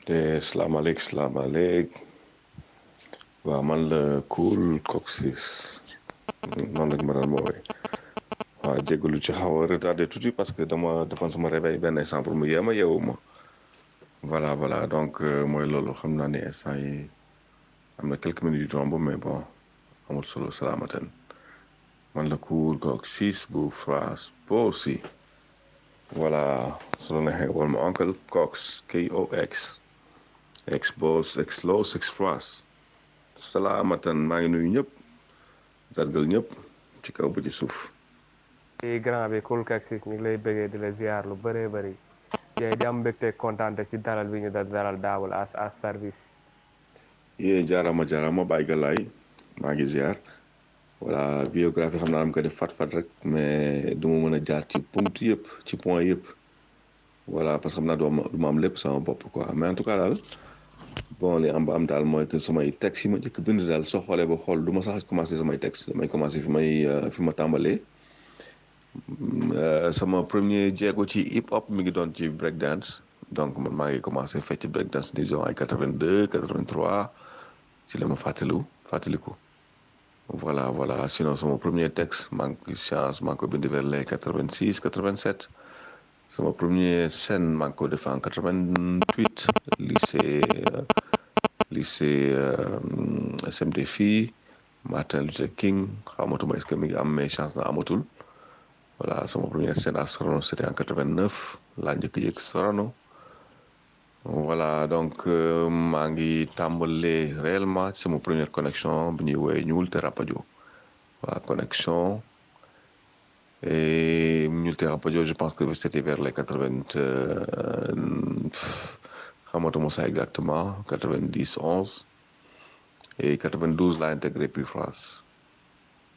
salaamaaleykum waaw man la Cool Coccyx noonu lañ ma doon woowee waaw jégalu ci xaw a retardé tuuti parce que dama defoon sama réveil benn instant pour mu yeema yeewu ma voilà donc mooy loolu xam naa ne instant yi am na quelques minutes yu tomb mais bon amul solo salaamatan man la Cool Coccyx bu France boo aussi voilà su la neexee wala ma Uncle Cox KOX ex boss ex los ex France salaamatan maa ngi nuyu ñëpp sargal ñëpp ci kaw ba ci suuf. grand bi Cool Coccyx ñu ngi lay bëggee di la ziar lu bëree bëri yéen di am mbégte kontaante ci dalal bi ñu dalal daawul as service. yee jaarama Baye Galaye maa ngi ziar voilà biographie xam naa am ko def fat rek mais du ma mën a jaar ci punct yëpp ci point yëpp voilà parce que xam naa du ma am lépp sama bopp quoi mais en tout cas daal bon li am ba am daal mooy que samay texte yi ma njëkk bind daal soo xoolee ba xool du ma sax commencé samay texte damay commencé fi ma tàmbalee sama premier jéego ci hip hop mi ngi doon ci break dance donc man maa ngi commencé fecc break dance disons ay 82 83 ci la ma fàttaliku voilà sinon sama premier texte maa ngi ko bind vers les 86 87 sama premier scène maa ngi ko def en 88 lycée SMD fii Martin Luther King xamatuma est-ce que mi ngi am mais chance na amatul voilà sama première scène à Sorano c'était en 89 laa njëkk yëg Sorano voilà donc maa ngi tàmbalee réellement ci sama première connexion bi ñuy woowee ñuul te rapajo voilà connexion et ñuul te rapajo je pense que c'était vers les 80 xamatuma ça exactement 90 11 et 92 laa intégré Pure France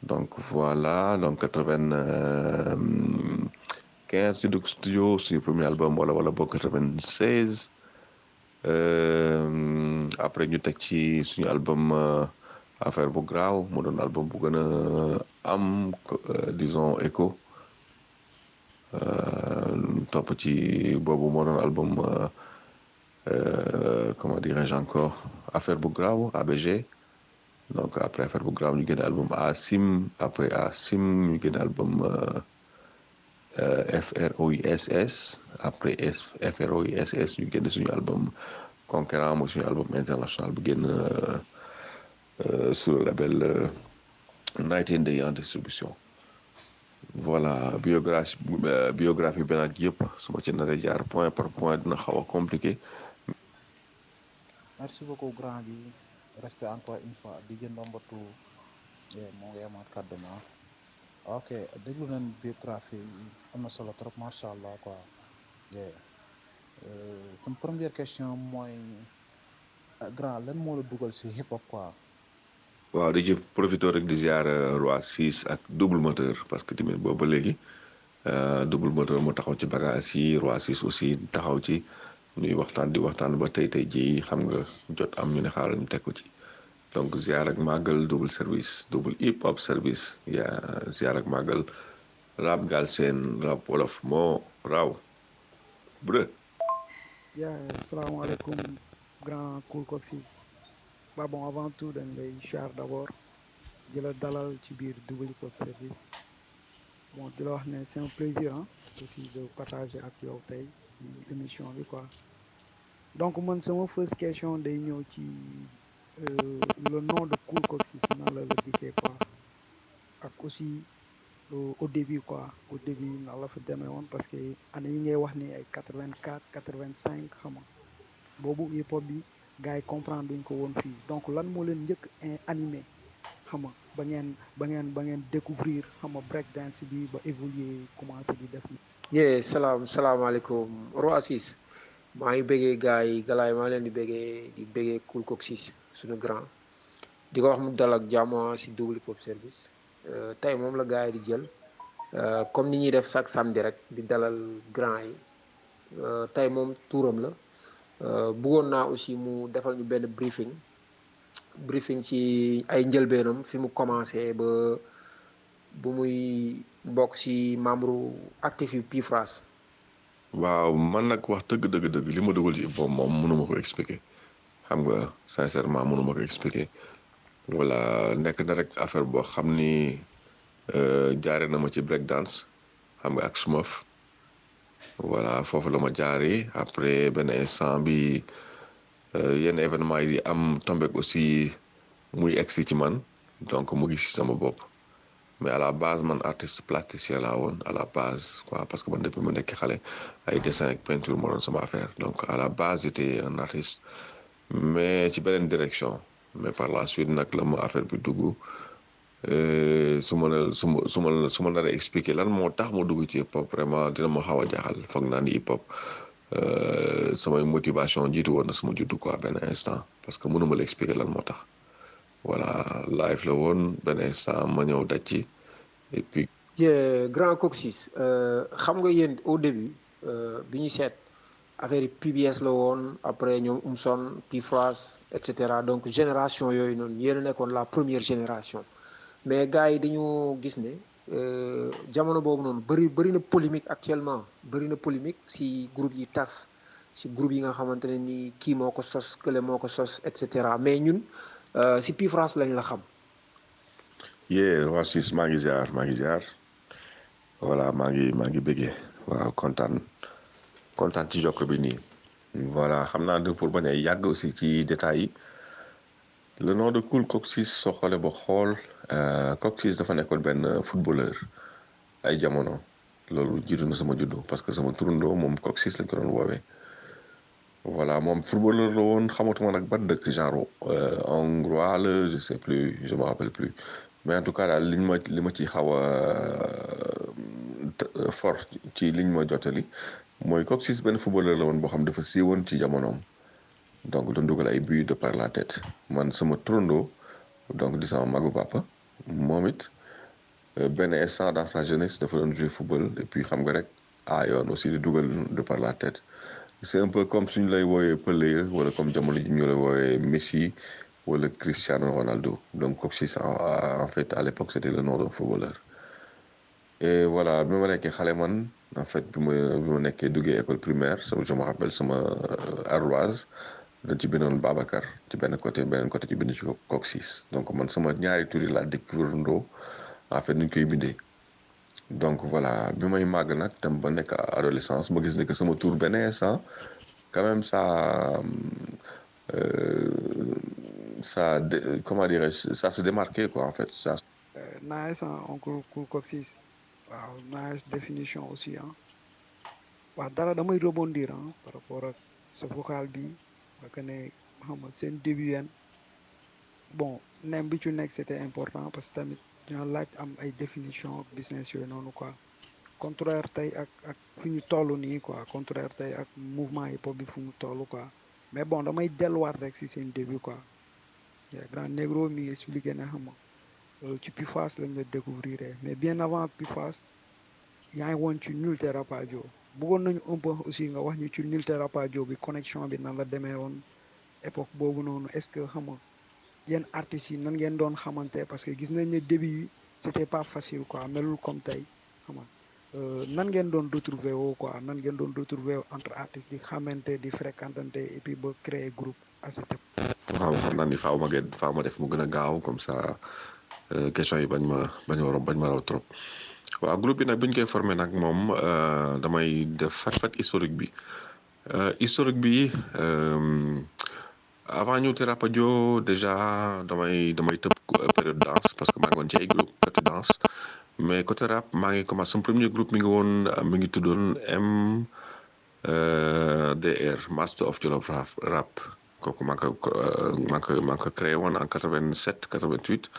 donc voilà donc 95 ñu dugg studio suñu premier album wala boog 96 après ñu teg ci suñu album affaire bu graaw mu doon album bu gën a am disons écho topp ci boobu moo doon album comment dirais-je encore affaire bu graaw ABG donc après affaire bu graaw ñu génne album Asim après Asim ñu génne album FROISS après FROISS ñu génne suñu album Conquérant mooy suñu album international bu génn sur le label Night and Day en distribution voilà biographie bi nag yëpp su ma ci naree jaar point par point dina xaw a compliqué. merci beaucoup grand bi respect encore une fois di jël ndombatu moo ngi amaat kàddu na ok déglu nañ biographie am na solo trop macha allah quoi sama première question mooy grand lan moo la dugal si hip hop quoi. waaw di ci profité rek di ziar Roi 6 ak double moteur parce que tamit boobu ba léegi double moteur mu taxaw ci bagage yi Roi 6 aussi taxaw ci ñuy waxtaan ba tey jii xam nga jot am ñu ne xaaral ñu teg ko ci donc ziar ak màggal double service double hip hop service yaa ziar ak màggal rap Galsen rap wolof moo raw bu yaa salaamaaleykum grand Cool Coccyx ba bon avant tout dañ lay char d'abord di la dalal ci biir double hip hop service bon di la wax ne c'est un plaisir aussi de partager ak yow tey ci émission bi quoi donc man sama first question day ñëw ci le nom de Cool Coccyx nan la dikkee quoi ak aussi au début quoi au début nan la fa demee woon parce que année yi ngay wax ni ay 84 85 xam nga boobu hip hop bi gars yi comprendre duñ ko woon fii donc lan moo leen njëkk animé xam nga ba ngeen découvrir xam nga break dance bi ba évoluer commencé di def yee salaamaaleykum Roi 6 maa ngi bëggee gars yi galaay maa leen di bëggee Cool Coccyx suñu grand di ko wax mu dal ak jàmm si double hip hop service tey moom la gars yi di jël comme ni ñuy def chaque samedi rek di dalal grand yi tey moom tuuram la bëggoon naa aussi mu defal ñu benn briefing ci ay njëlbeenam fi mu commencé ba bu muy bokk ci membre actif yu Pure France waaw man nag wax dëgg li ma dugal ci hip hop moom mënuma ko expliquer xam nga sincèrement mënuma ko expliquer voilà nekk na rek affaire boo xam ni jaare na ma ci break dance xam nga ak Smurf voilà foofu la ma jaaree après benn instant bi yenn événement yi di am tombek aussi muy egsi ci man donc mu gis ci sama bopp mais à la base man artiste plasticien laa woon à la base quoi parce que man depuis mu nekk xale ay dessin ak peinture moo doon sama affaire donc à la base j'étais un artiste mais ci beneen direction mais par la suite nag la ma affaire bi dugg su ma naree expliquer lan moo tax ma dugg ci hip hop vraiment dina ma xaw a jaaxal foog naa ni hip hop samay motivation jiitu woon na sama juddu quoi benn instant parce que mënuma la expliquer lan moo tax voilà live la woon benn instant ma ñëw daj ci et puis. Grand Coccis xam nga yéen au début bi ñu seet affaire yi PBS la woon après ñoom Umson Pifras et cetera donc génération yooyu noonu yéen a nekkoon la première génération mais gars yi dañoo gis ne jamono boobu noonu bëri na polémique actuellement bëri na polémique si groupe yi tas si groupe yi nga xamante ne ni kii moo ko sos kële moo ko sos et cetera mais ñun si Pifras lañ la xam. waa sis maa ngi ziar voilà maa ngi bëggee waaw kontaan ci jokk bi nii voilà xam naa ne pour bañ a yàgg aussi ci détails yi le nom de Cool Coccis soo xoolee ba xool Coccis dafa nekkoon benn footballeur ay jamono loolu jiitu na sama juddu parce que sama turandoo moom Coccis lañ ko doon woowee voilà moom footballeur la woon xamatuma nag ban dëkk genre hongrois la je sais plus je me rappelle plus mais en tout cas daal li ma ci xaw a fort ci liñ ma jottali mooy Coccis benn footballeur la woon boo xam dafa siiwoon ci jamonoom donc doon dugal ay buts de par la tête man sama turandoo donc di sama magu papa moom it benn instant dans sa jeunesse dafa doon jouer football et puis xam nga rek yoon aussi di dugal de par la tête c'est un peu comme suñu lay wooyee Pelé wala comme jamono ji ñu lay wooyee Messi wala Cristiano Ronaldo donc Coccis en fait à l'époque c'était le nom d'un footballeur et voilà bi ma nekkee xale man en fait bi ma nekkee duggee école primaire je me rappelle sama ardoise dañ ci bindoon Babacar ci beneen côté ci bind ci Coccis donc man sama ñaari tur yi laa découvrir ndoo en fait nuñ koy bindee donc voilà bi may màgg nag tam ba nekk adolescence ma gis ne que sama tur benn instant quand même comment dirais-je ça se démarquait quoi en fait ça. Nice oncle Cool Coccis waaw nice définition aussi waaw dara damay rebondir par rapport ak sa vocal bi parce que ne xam nga seen début yeen bon nem bi ci nekk c'était important parce que tamit dina laaj am ay définition business yooyu noonu quoi contraire tey ak fi ñu toll nii quoi contraire tey ak mouvement hip hop bi fu mu toll quoi mais bon damay delluwaat rek si seen début quoi grand négro mi expliqué na xam nga ci Pifas lañ la découvrir mais bien avant Pifas yaa ngi woon ci Nulte Rapadio bëggoon nañu un peu aussi nga wax ñu ci Nulte Rapadio bi connexion bi nan la demee woon époque boobu noonu est-ce que xam nga yéen artistes yi nan ngeen doon xamante parce que gis nañ ne début yi c'était pas facile quoi melul comme tey xam nga nan ngeen doon retrouver woo quoi nan ngeen doon retrouver entre artistes di xamante di fréquentante et puis ba créer groupe à cette époque. waaw xam naa ni faaw ma def mu gën a gaaw comme ça question yi bañ ma raw trop waaw groupe bi nag bi ñu koy formé nag moom damay def fat historique bi avant ñu te Rapadio déjà damay tëb période danse parce que maa ngi woon ci ay groupe côté danse mais côté rap maa ngi commencé sama premier groupe mi ngi tuddoon MDR Master of Jolof Rap kooku maa ngi ko créé woon en 87 88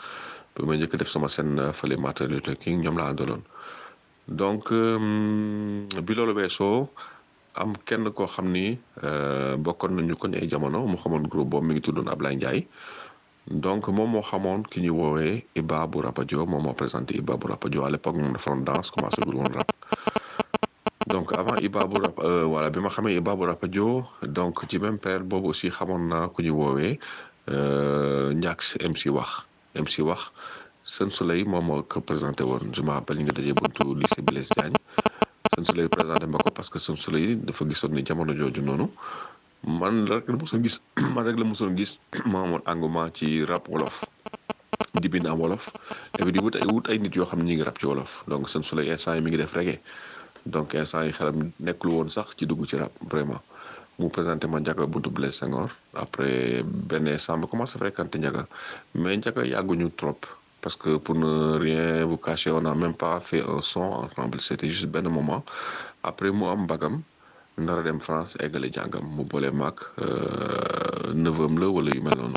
bi ma njëkk def sama scène fële Martin Luther King ñoom laa àndaloon donc bi loolu weesoo am kenn koo xam ni bokkoon nañu ko ay jamono mu xamoon groupe boobu mi ngi tuddoon Ablaye Ndiaye donc moom moo xamoon ki ñuy woowee Iba bu Rapadio moom moo présenté Iba bu Rapadio à l'époque moom dafa doon danse commencé gul woon rap donc avant Iba bu rap voilà bi ma xamee Iba bu Rapadio donc ci même période boobu aussi xamoon naa ku ñuy woowee Ndiax MC wax Sen Soleil moom moo ko présenté woon je me rappelle ñu ngi dajee buntu lycée Blaise Diagne Sen Soleil présenté ma ko parce que Sen Soleil dafa gisoon ni jamono jooju noonu man rek la mosoon gis man rek la mosoon gis ma amoon engouement ci rap wolof di bind am wolof et puis di wut ay nit yoo xam ne ñi ngi rap ci wolof donc Sen Soleil instant yi mi ngi def reggae donc instant yi xelam nekkul woon sax ci dugg ci rap vraiment mu présenté ma Ndiaga buntu Blaise Senghor après benn instant ma commencé fréquenter Ndiaga mais Ndiaga yàgguñu trop parce que pour ne rien vous cacher on n'a même pas fait un son ensemble c'était juste benn moment après mu am bagam ndara dem France eggale jàngam mu boole maag neveu la wala yu mel noonu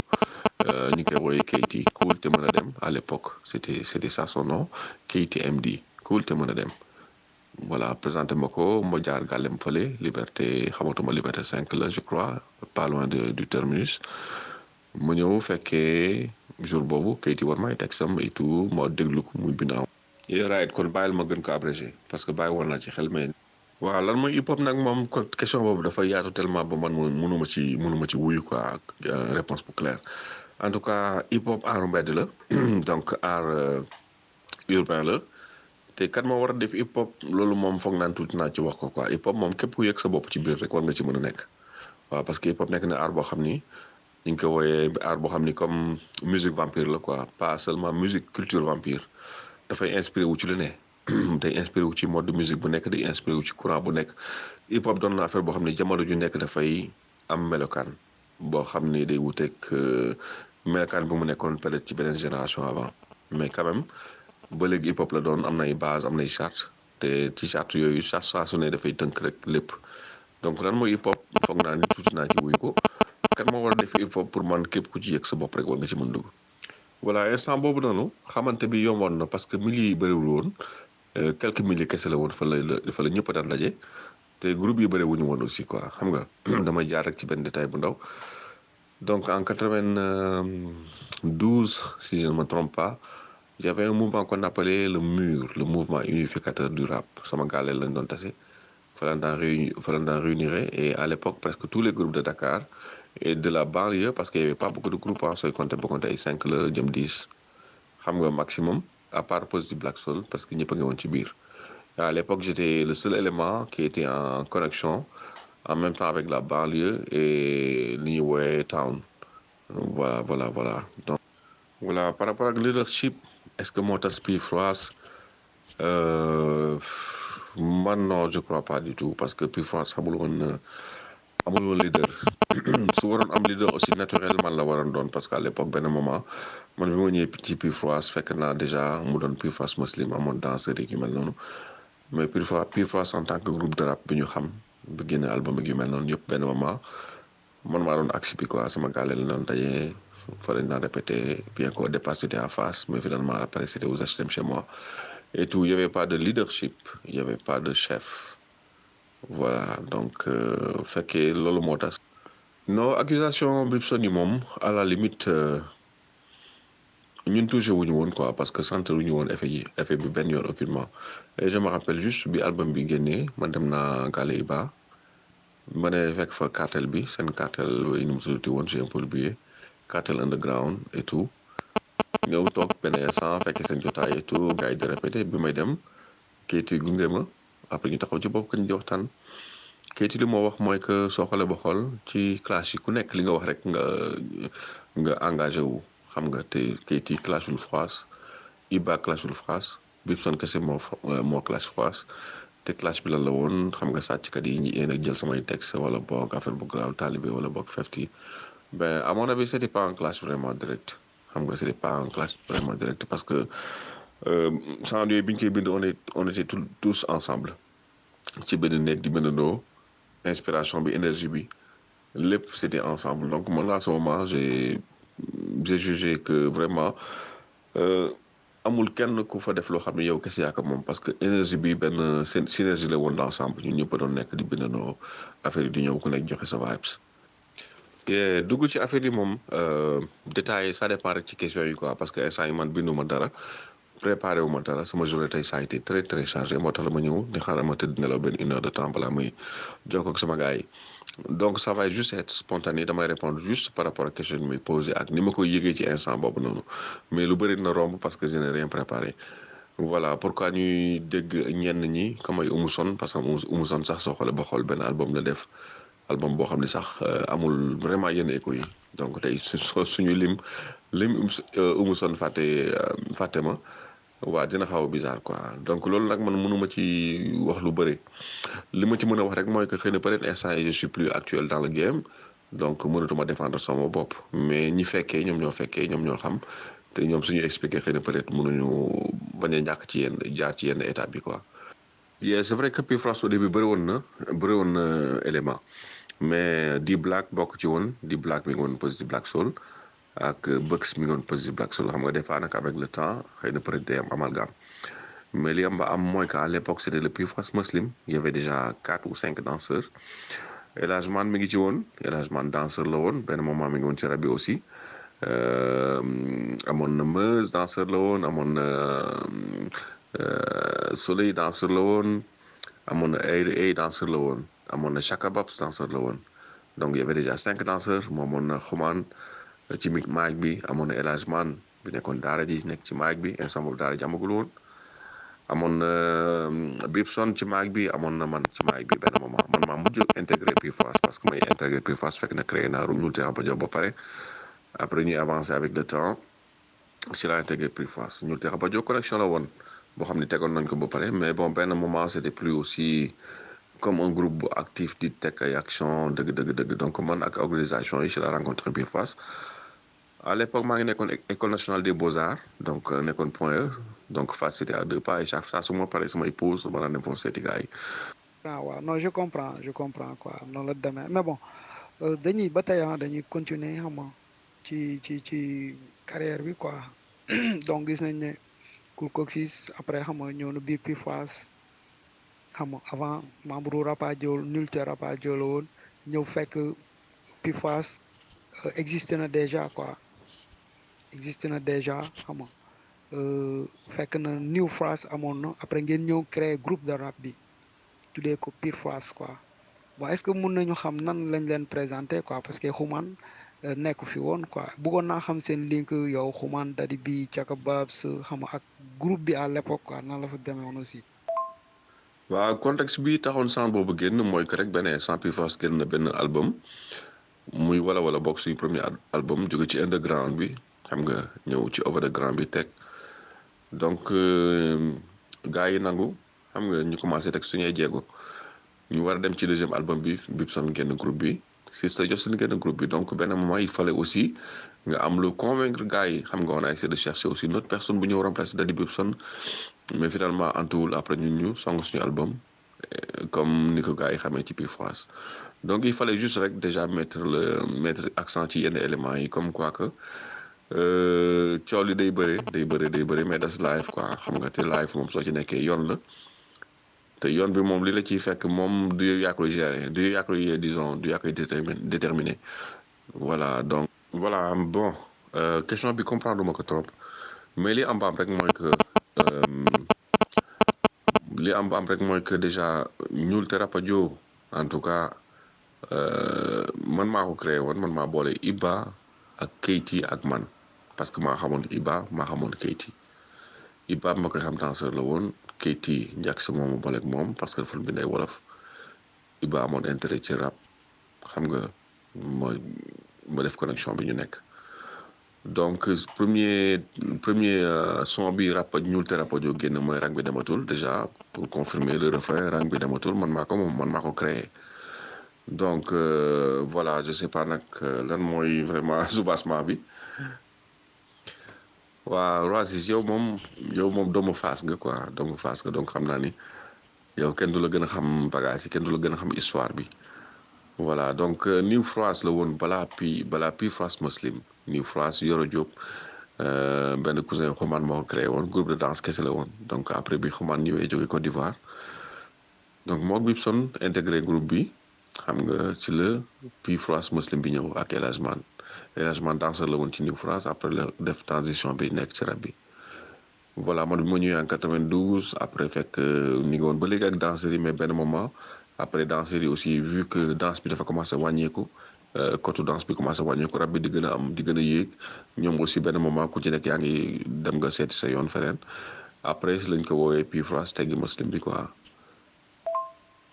ñu koy wooye Keyti Cool te mën a dem à l'époque c'était ça son nom Keyti MD Cool te mën a dem voilà présenté ma ko ma jaar gàllem fële Liberté xamatuma Liberté 5 la je crois pas loin du terminus ma ñëw fekkee jour boobu Keyti war may texam et tout ma déglu ko muy binaaw right kon bàyyil ma gën ko abrégé parce que bàyyi woon naa ci xel mais waaw lan mooy hip hop nag moom question boobu dafa yaatu tellement ba man mënuma ci wuyu quoi réponse bu claire en tout cas hip hop aaru mbedd la donc art urbain la te kat moo war a def hip hop loolu moom foog naan tuuti naa ci wax ko quoi hip hop moom képp ku yëg sa bopp ci biir rek war nga ci mën a nekk waaw parce que hip hop nekk na art boo xam ni ñu ngi ko wooyee art boo xam ni comme musique vampire la quoi pas seulement musique culture vampire dafay inspiré wu ci lu ne day inspiré wu ci mode de musique bu nekk day inspiré wu ci courant bu nekk hip hop doon na affaire boo xam ne jamono ju nekk dafay am melokaan boo xam ni day wuteeg melokaan bi mu nekkoon peut-être ci beneen génération avant mais quand même ba léegi hip hop la doon am nay base am nay charte te ci charte yooyu charte saa su ne dafay tënk rek lépp donc lan mooy hip hop foog naa ni tuuti naa ci wuyu ko kan moo war a def hip hop pour man képp ku ci yëg sa bopp rek war nga ci mën dugg voilà instant boobu noonu xamante bi yomboon na parce que milliers yi bëriwul woon quelques milliers kese la woon fa la ñëpp daan daje te groupe yi bëri wuñu woon aussi quoi xam nga damay jaar rek ci benn détail bu ndaw donc en 92 si je ne me trompe pas il y avait un mouvement qu'on appelait le MUR le mouvement unificateur du rap sama gàlleel lañ doon tase fa lañ daan réunir et à l'époque presque tous les groupes de Dakar et de la banlieue parce qu'il y avait pas beaucoup de groupes sooy compter ba compter ay 5 la jëm 10 xam nga maximum à part Positive Black Soul parce que ñëpp a ngi woon ci biir à l'époque j'étais le seul élément qui était en connexion en même temps avec la banlieue et li ñuy woowe town voilà donc voilà par rapport ak leadership est-ce que moo tax Pifroise man non je crois pas du tout parce que Pifroise amul woon leader su waroon am leader aussi naturellement la waroon doon parce que à l'époque benn moment man bi ma ñëwee ci Pifroise fekk naa déjà mu doon Pifroise muslim amoon danseur yu mel noonu mais Pifroise en tant que groupe de rap bi ñu xam bi génne album yu mel noonu yëpp benn moment man maa doon axe bi quoi sama gaale la doon dajee fa lañ daan répété bien qu'au départ c'était en face mais finalement après c'était aux HLM chez moi et tout il y avait pas de leadership il y avait pas de chef voilà donc fekkee loolu moo tax non accusation Bibson yi moom à la limite ñun touché wuñu woon quoi parce que sentir wuñu woon effet bi benn yoon aucunement et je me rappelle juste bi album bi génnee man dem naa Gale Iba ma ne fekk fa cartel bi seen cartel yi nu mu tuddati woon j'ai un peu oublié cartel underground et tout ñëw toog benn instant fekkee seen jotaay et tout gars yi di répété bi may dem Keyti gunge ma après ñu taxaw ci bopp kañ di waxtaan Keyti li moo wax mooy que soo xoolee ba xool ci clash yi ku nekk li nga wax rek nga engagé wu xam nga te Keyti clashul France Iba clashul France Bibson kese moo clash France te clash bi lan la woon xam nga sàcckat yi ñu yéen a jël samay texte wala boog affaire bu grave talibé wala boog 50 ben à mon avis c'était pas un clash vraiment direct xam nga c'était pas un clash vraiment direct parce que sans yooyu bi ñu koy bind on était tous ensemble ci benn néeg di bindandoo inspiration bi énergie bi lépp c'était ensemble donc man à ce moment j'ai jugé que vraiment amul kenn ku fa def loo xam ne yow kese yaa ko moom parce que énergie bi benn synergie la woon d'ensemble ñun ñëpp doon nekk di bindandoo affaire yi di ñëw ku nekk joxe sa vibes te dugg ci affaire yi moom détail ça dépend rek ci question yi quoi parce que instant yi man binduma dara préparé wu ma dara sama journée tey ça a été très très chargé moo tax la ma ñëw di xaaral ma tëdd nelaw benn 1 heure de temps balaa may jokkoo ak sama gars yi donc ça va juste être spontané damay répondre juste par rapport ak question yi may posé ak ni ma koy yëgee ci instant boobu noonu mais lu bëri na romb parce que je n'ai rien préparé voilà pourquoi ñuy dégg ñenn ñi comme ay Oumou Son parce que Oumou Son sax soo xoolee ba xool benn album la def album boo xam ne sax amul vraiment yenn écho yi donc tey suñu lim Oumou Son fàtte ma waa dina xaw a bizarre quoi donc loolu nag man mënuma ci wax lu bëri li ma ci mën a wax rek mooy que xëy na peut-être instant yi je suis plus actuel dans le game donc mënatuma défendre sama bopp mais ñi fekkee ñoom ñoo fekkee ñoom ñoo xam te ñoom suñu expliquer xëy na peut-être mënuñu bañ a ñàkk ci yenn jaar ci yenn étape bi quoi. yeah c'est vrai que Pifras au début bëri woon na élément mais D-Black bokk ci woon D-Black mi ngi woon Positive Black Soul ak Bucks mi ngi woon Positive Black Soul xam nga des fois nag avec le temps xëy na peut-être day am amalgame mais li am ba am mooy qu'à l'époque c'était le Pifras Muslim il y avait déjà 4 ou 5 danseurs El Hadj Man mi ngi ci woon El Hadj Man danseur la woon benn moment mi ngi woon ci rab bi aussi amoon na Meuse danseur la woon amoon na Soleil danseur la woon amoon na ay danseur la woon amoon na Chaka Babs danseur la woon donc il y avait déjà 5 danseurs moom amoon na Xuman ci mic bi amoon na El Hadj Man bi nekkoon daara ji nekk ci mic bi instant boobu daara ji amagul woon amoon na Bibson ci mic bi amoon na man ci mic bi benn moment man maa mujj intégré Pifras parce que may intégré Pifras fekk na créé naa ñu teex ba jox ba pare après ñuy avancer avec le temps ci la intégré Pifras ñu teex ba jox connexion la woon boo xam ne tegoon nañ ko ba pare mais bon benn moment c'était plus aussi comme un groupe bu actif di teg ay action dëgg donc man ak organisation yi ci la rencontré Pifras à l'époque maa ngi nekkoon école nationale des beaux-arts donc nekkoon Point E donc Fass c'était à 2 pas et chaque fois su ma paree samay pause ma daan dem foofu seeti gars yi. waaw non je comprends quoi noonu la demee mais bon dañuy ba tey dañuy continuer xam nga ci carrière bi quoi donc gis nañ ne Cool Coxis après xam nga ñëw na biir Pifras xam nga avant membre Rapadio Nulté Rapadio la woon ñëw fekk Pifras existé na déjà quoi existé na déjà xam nga fekk na New Phrase amoon na après ngeen ñëw créer groupe de rap bi tuddee ko Pifras quoi bon est-ce que mun nañu xam nan lañ leen présenter quoi parce que Xuman nekk fi woon quoi bëggoon naa xam seen link yow Xuman Daddy bi Chaka Babs xam nga ak groupe bi à l'époque quoi nan la fa demee woon aussi. waaw contexte bi taxoon sans boobu génn mooy que rek benn instant Pifras génn na benn album muy wala bokk suñu premier album jóge ci underground bi xam nga ñëw ci over the ground bi teg donc gars yi nangu xam nga ñu commencé teg suñuy jéego ñu war a dem ci deuxième album bi Bibson génn groupe bi Sister Jocelyn génn groupe bi donc benn moment il fallait aussi nga am lu convaincre gars yi xam nga on a essayé de chercher aussi une autre personne bu ñëw remplacer Daddy Bibson mais finalement antuwul après ñun ñu song suñu album comme ni ko gars yi xamee ci Pifras donc il fallait juste rek déjà mettre accent ci yenn éléments yi comme quoi que coow li day bëri mais das live quoi xam nga te live moom soo ci nekkee yoon la te yoon bi moom li la ciy fekk moom du yow yaa koy gérer du yow yaa koy disons du yaa koy déterminer voilà donc voilà bon question bi comprendre ma ko trop mais li am rek mooy que déjà ñuul te Rapadio en tout cas man maa ko créé woon man maa boole Iba ak Keyti ak man parce que maa xamoon Iba maa xamoon Keyti Iba ma koy xam danseur la woon Keyti njàkk sa moomu booleeg moom parce que dafa bind ay wolof Iba amoon intérêt ci rap xam nga ma def connexion bi ñu nekk donc premier son bi rap ñuul te Rapadio génn mooy rang bi dematul déjà pour confirmer le refrain rang bi dematul man maa ko créé donc voilà je sais pas nag lan mooy vraiment soubassement bi waaw Oasis yow moom doomu Fass nga quoi doomu Fass nga donc xam naa ni yow kenn du la gën a xam bagage yi kenn du la gën a xam histoire bi voilà donc New Phrase la woon balaa Pifras Muslim New Phrase Yoro Diop benn cousin Xuman moo ko créé woon groupe de danse kese la woon donc après bi Xuman ñëwee jóge Côte d'Ivoire donc mook Bibson intégré groupe bi xam nga ci la Pifras Muslim bi ñëw ak El Hadj Man danseur la woon ci New Phrase après la def transition bi nekk ci rap bi voilà man bi ma ñëwee en 92 après fekk ñu ngi woon ba léegi ak danseurs yi mais benn moment après danseurs yi aussi vu que danse bi dafa commencé wàññeeku côté danse bi commencé wàññeeku rap bi di gën a yéeg ñoom aussi benn moment ku ci nekk yaa ngi dem nga seeti sa yoon feneen après si lañ ko woowee Pifras teggi muslim bi quoi.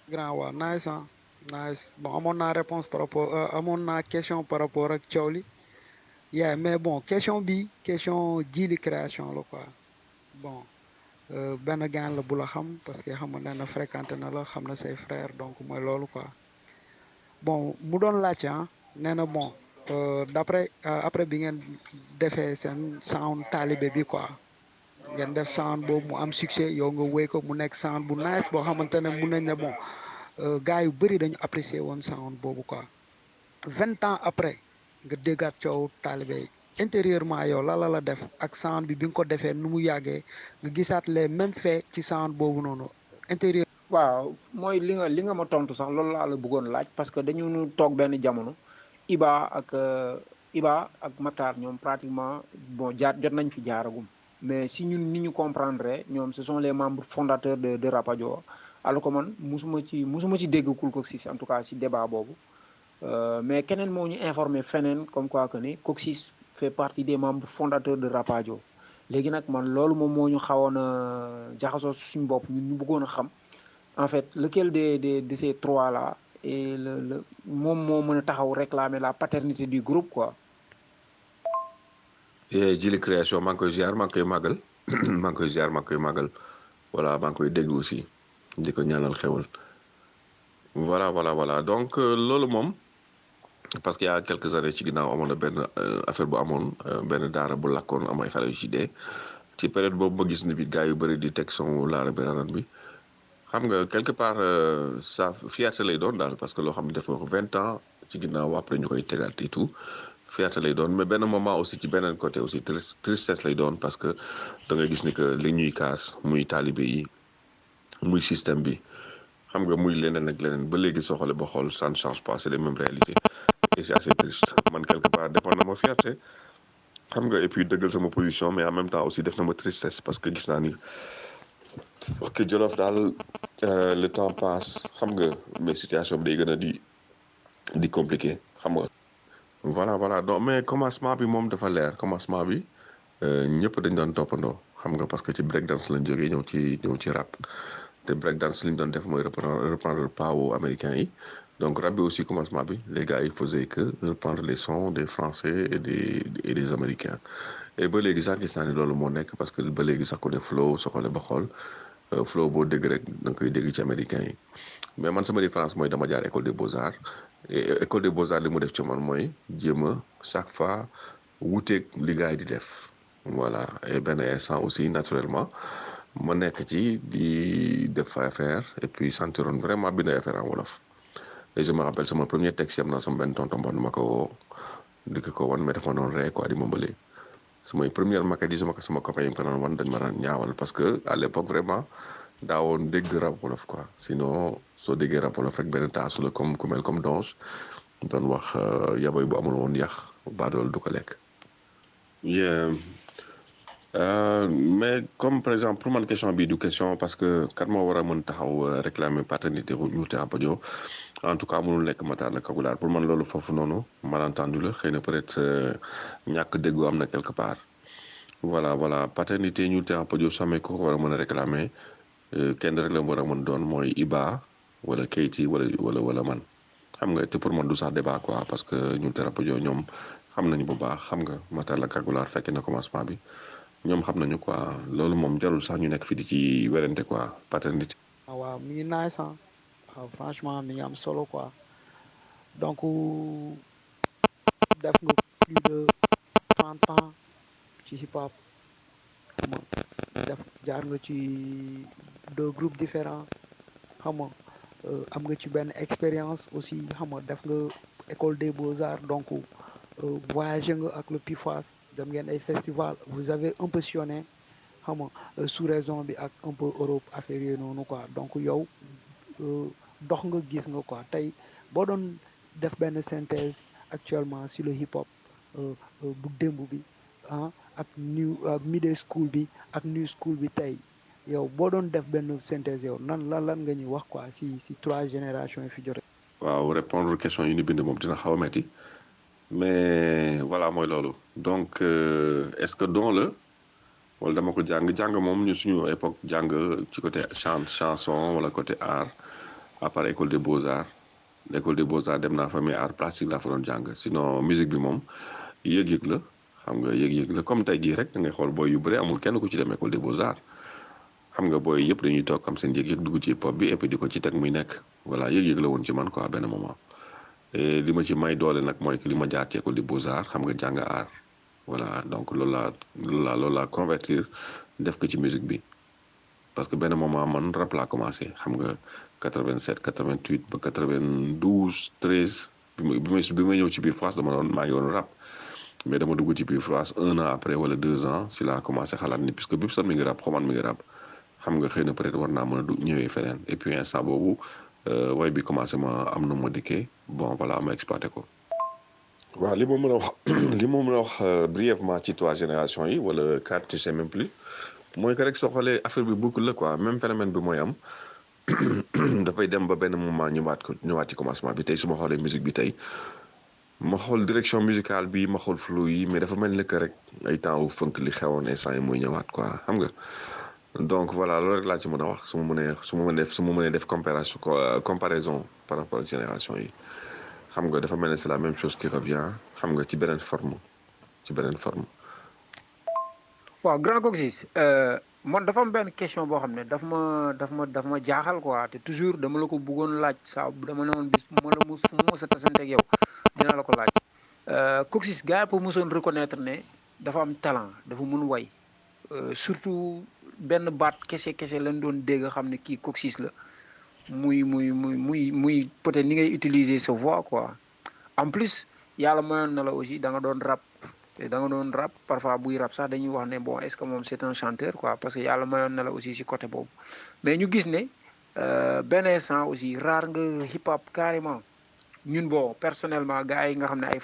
grand waaw nice ah nice bon amoon naa réponse par rapport amoon naa question par rapport ak coow li yeah mais bon question bi question Djily création la quoi bon benn gaan la bu la xam parce que xam nga nee na fréquenté na la xam na say frère donc mooy loolu quoi bon mu doon laajte ah nee na bon d'après après bi ngeen defee seen sound taalibe bi quoi ngeen def sound boobu mu am succès yow nga wéy ko mu nekk sound bu nice boo xamante ne mun nañ ne bon gars yu bëri dañu apprécier woon sound boobu quoi 20 ans après nga déggaat coow taalibe yi intérieurement yow la def ak sound bi nga ko defee nu mu yàggee nga gisaat les mêmes faits ci sound boobu noonu intérieur. waaw mooy li nga ma tontu sax loolu laa la bëggoon laaj parce que dañu nu toog benn jamono Iba ak Matar ñoom pratiquement bon jot nañ fi jaaragum mais si ñun ni ñu comprendre ñoom ce sont les membres fondateurs de Rapadio alors que man musuma ci dégg Cool Coxis en tout cas si débat boobu mais keneen moo ñu informé feneen comme quoi que ni Coxis fait partie des membres fondateurs de Rapadio léegi nag man loolu moom moo ñu xawoon a jaxasoo suñu bopp ñun ñu bëggoon a xam en fait lequel de ces trois là et moom moo mën a taxaw réclamer la paternité du groupe quoi. Djily création maa ngi koy ziar maa ngi koy màggal maa ngi koy ziar maa ngi koy màggal voilà maa ngi koy dégg aussi di ko ñaanal xewal voilà donc loolu moom parce que y a quelques années ci ginnaaw amoon na benn affaire bu amoon benn daara bu lakkoon am ay xale yu ci dee ci période boobu ma gis ni bi gars yu bëri di teg son laara beranan bi xam nga quelque part ça fierté lay doon daal parce que loo xam ne dafa 20 ans ci ginnaaw après ñu koy tegaat et tout fierté lay doon mais benn moment aussi ci beneen côté aussi tristesse lay doon parce que da ngay gis ni que li ñuy kaas muy taalibe yi muy système bi xam nga muy leneen ak leneen ba léegi soo xoolee ba xool ça ne change pas c'est les mêmes réalités et c'est assez triste man quelque part defoon na ma fierté xam nga et puis dëggal sama position mais en même temps aussi def na ma tristesse parce que gis naa ni ok Jolof daal le temps passe xam nga mais situation bi day gën a di compliqué xam nga. voilà donc mais commencement bi moom dafa leer commencement bi ñëpp dañ doon toppandoo xam nga parce que ci breakdance lañ jógee ñëw ci rap te breakdance li ñu doon def mooy reprendre paawu américains yi donc rap bi aussi commencement bi les gars yi faisaient que reprendre les sons des français et des américains et ba léegi sax gis naa ni loolu moo nekk parce que ba léegi sax ku ne flow soo xoolee ba xool flow boo dégg rek da nga koy dégg ci américains yi mais man sama différence mooy dama jaar école des beaux-arts et école des beaux-arts li mu def ci man mooy jéem a chaque fois wuuteeg li gars yi di def voilà et benn instant aussi naturellement ma nekk ci di def affaire et puis sentiroon vraiment bind affaire en wolof et je me rappelle sama premier texte yam naa sama benn tonton bon ma ko woo di ko wan mais dafa ma doon ree quoi di ma mbëlee samay première maquette yi sama copain yi ko doon wan dañ ma daan ñaawal parce que à l'époque vraiment daawoon dégg rap wolof quoi sinon soo déggee rap wolof rek benn taasu la comme ku mel comme Donge doon wax yaboy bu amul woon yàq baadool du ko lekk. Mais comme par exemple pour man question bi du question parce que kat moo war a mën taxaw réclamer paternité ñu te Rapadio en tout cas mënul nekk Matar la Kagulaar pour man loolu foofu noonu malentendu la xëy na peut-être ñàkk déggoo am na quelque part voilà paternité ñu te Rapadio samay ko war a mën a réclamer kenn rek la war a mën doon mooy Iba wala Keyti wala man xam nga te pour man du sax débat quoi parce que ñu te Rapadio ñoom xam nañu bu baax xam nga Matar la Kagulaar fekkee na commencement bi ñoom xam nañu quoi loolu moom jarul sax ñu nekk fi di ci werante quoi paternité. waaw mi ngi nice waaw franchement mi ngi am solo quoi donc def nga plus de 30 ans ci hip hop xam nga jaar nga ci 2 groupes différents xam nga am nga ci benn expérience aussi xam nga def nga école des beaux-arts donc voyagé nga ak le PIFAS dem ngeen ay festival vous avez un peu sillonné xam nga sous raison bi ak un peu Europe affaire yooyu noonu quoi donc yow dox nga gis nga quoi tey boo doon def benn synthèse actuellement sur le hip hop bu démb bi ak mid school bi ak new school bi tey yow boo doon def benn synthèse yow lan nga ñuy wax quoi si 3 générations yi fi jote. waaw répondre question yi ñu bind moom dina xaw a metti mais voilà mooy loolu donc est-ce que don la wala dama ko jàng moom ñu suñu époque jàng ci côté chanson wala côté art à part école des beaux-arts l'école des beaux-arts dem naa fa mais art plastique laa fa doon jàng sinon musique bi moom yëg-yëg la xam nga yëg-yëg la comme tey jii rek da ngay xool booy yu bëri amul kenn ku ci dem école des beaux-arts xam nga booy yëpp dañuy toog am seen yëg-yëg dugg ci hip hop bi et puis di ko ci teg muy nekk voilà yëg-yëg la woon ci man quoi benn moment et li ma ci may doole nag mooy que li ma jaar ci école des beaux-arts xam nga jàng art voilà donc loolu laa convertir def ko ci musique bi parce que benn moment man rap laa commencé xam nga 87 88 ba 92 13 bi may ñëw ci biir France maa ngi woon rap mais dama dugg ci biir France 1 an après wala 2 ans si laa commencé xalaat ni puisque Bibson mi ngi rap Xoman mi ngi rap xam nga xëy na peut-être war naa mën a ñëwee feneen et puis instant boobu way bi commencé ma am na ma dikkee bon voilà ma exploité ko. waaw li ma mën a wax li ma mën a wax brièvement ci 3 générations yi wala 4 je sais même plus mooy que rek soo xoolee affaire bi boucle la quoi même phénomène bi mooy am dafay dem ba benn moment ñëwaat ci commencement bi tey su ma xoolee musique bi tey ma xool direction musicale bi ma xool flow yi mais dafa mel ni que rek ay temps wu funk li xewoon instant yi mooy ñëwaat quoi xam nga donc voilà loolu rek laa ci mën a wax su ma mënee def comparaison par rapport ak génération yi xam nga dafa mel ne c'est la même chose qui revient xam nga ci beneen forme waaw grand Coxis man dafa am benn question boo xam ne daf ma jaaxal quoi te toujours dama la ko bëggoon laaj saa dama ne woon bis ma la mos a tasante ak yow dina la ko laaj Coxis gars yi pour mosoon reconnaître ne dafa am talent dafa mun way surtout benn baat kese lañ doon dégg xam ne kii Coxis la muy peut-être ni ngay utiliser sa voix quoi en plus yàlla mayoon na la aussi da nga doon rap te da nga doon rap parfois buy rap sax dañuy wax ne bon est-ce que moom c'est un chanteur quoi parce que yàlla mayoon na la aussi ci côté boobu mais ñu gis ne benn instant aussi rare nga hip hop carrément ñun bon personnellement gars yi nga xam ne ay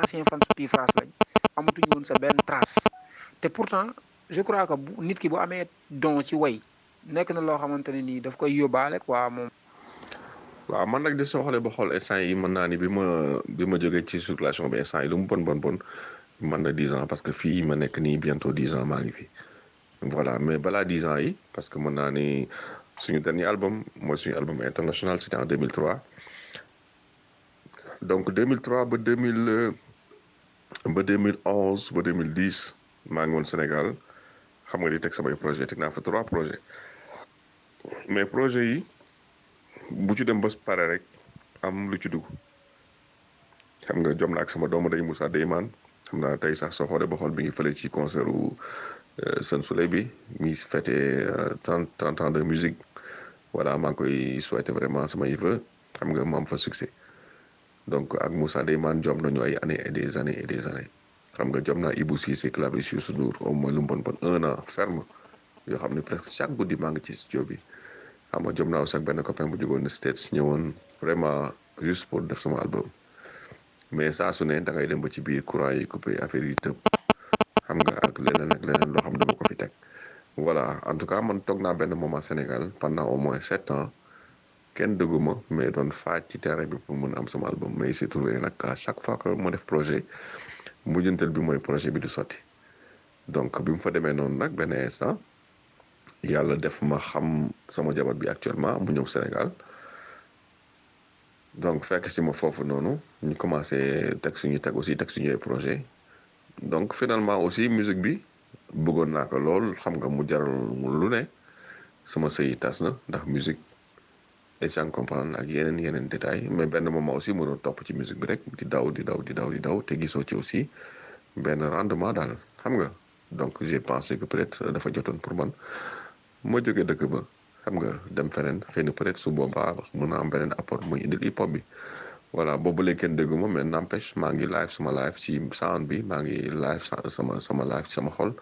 ancien fans Pi France lañ amatuñu woon sa benn trace te pourtant je crois que nit ki bu amee don ci way nekk na loo xamante ne nii daf koy yóbbaale quoi moom. waaw man nag de soo xoolee ba xool instant yi mën naa ni bi ma jógee ci circulation bi instant yi lu mu bon man na 10 ans parce que fii ma nekk nii bientôt 10 ans maa ngi fi voilà mais balaa 10 ans yi parce que mën naa ni suñu dernier album mooy suñu album international c'était en 2003 donc 2003 ba 2011 ba 2010 maa ngi woon Sénégal xam nga di teg samay projet teg naa fa 3 projets mais projet yi bu ci dem ba pare rek am lu ci dugg xam nga jom na ak sama doomu day Moussa Deyman xam naa tey sax soo xoolee ba xool bi ngi fële ci concert u Sen Soleil bi mi fêté 30 ans de musique voilà maa ngi koy souhaiter vraiment samay vœux xam nga mu am fa succès donc ak Moussa Deyman jom nañu ay années et des années xam nga jom naa Ibou Cissé clavier Youssou Ndour au moins lu mu bon 1 an ferme yoo xam ne presque chaque guddi maa ngi ci studio bi xam nga jom naa aussi ak benn copain bu jógoon States ñëwoon vraiment juste pour def sama album mais saa su ne da ngay dem ba ci biir courant yi coupé affaire yi tëb xam nga ak leneen loo xam dama ko fi teg voilà en tout cas man toog naa benn moment Sénégal pendant au moins 7 ans kenn dëgguma mais doon faaj ci terrain bi pour mën a am sama album mais il s'est trouvé nag à chaque fois que ma def projet mujjantal bi mooy projet bi du sotti donc bi mu fa demee noonu nag benn instant yàlla def ma xam sama jabar bi actuellement mu ñëw Sénégal donc fekk si ma foofu noonu ñu commencé teg suñuy projet donc finalement aussi musique bi bëggoon naa ko lool xam nga mu jaral mu lu ne sama sëy tas na ndax musique et comprendre ak yeneen détails mais benn moment aussi mënoo topp ci musique bi rek di daw te gisoo ci aussi benn rendement daal xam nga donc j'ai pensé que peut-être dafa jotoon pour man ma jógee dëkk ba xam nga dem feneen xëy na peut-être su boobaa mën na am beneen apport muy indil hip hop bi voilà boobu léegi kenn dégguma mais n'empêche maa ngi live sama live ci sound bi maa ngi live sama live ci sama xol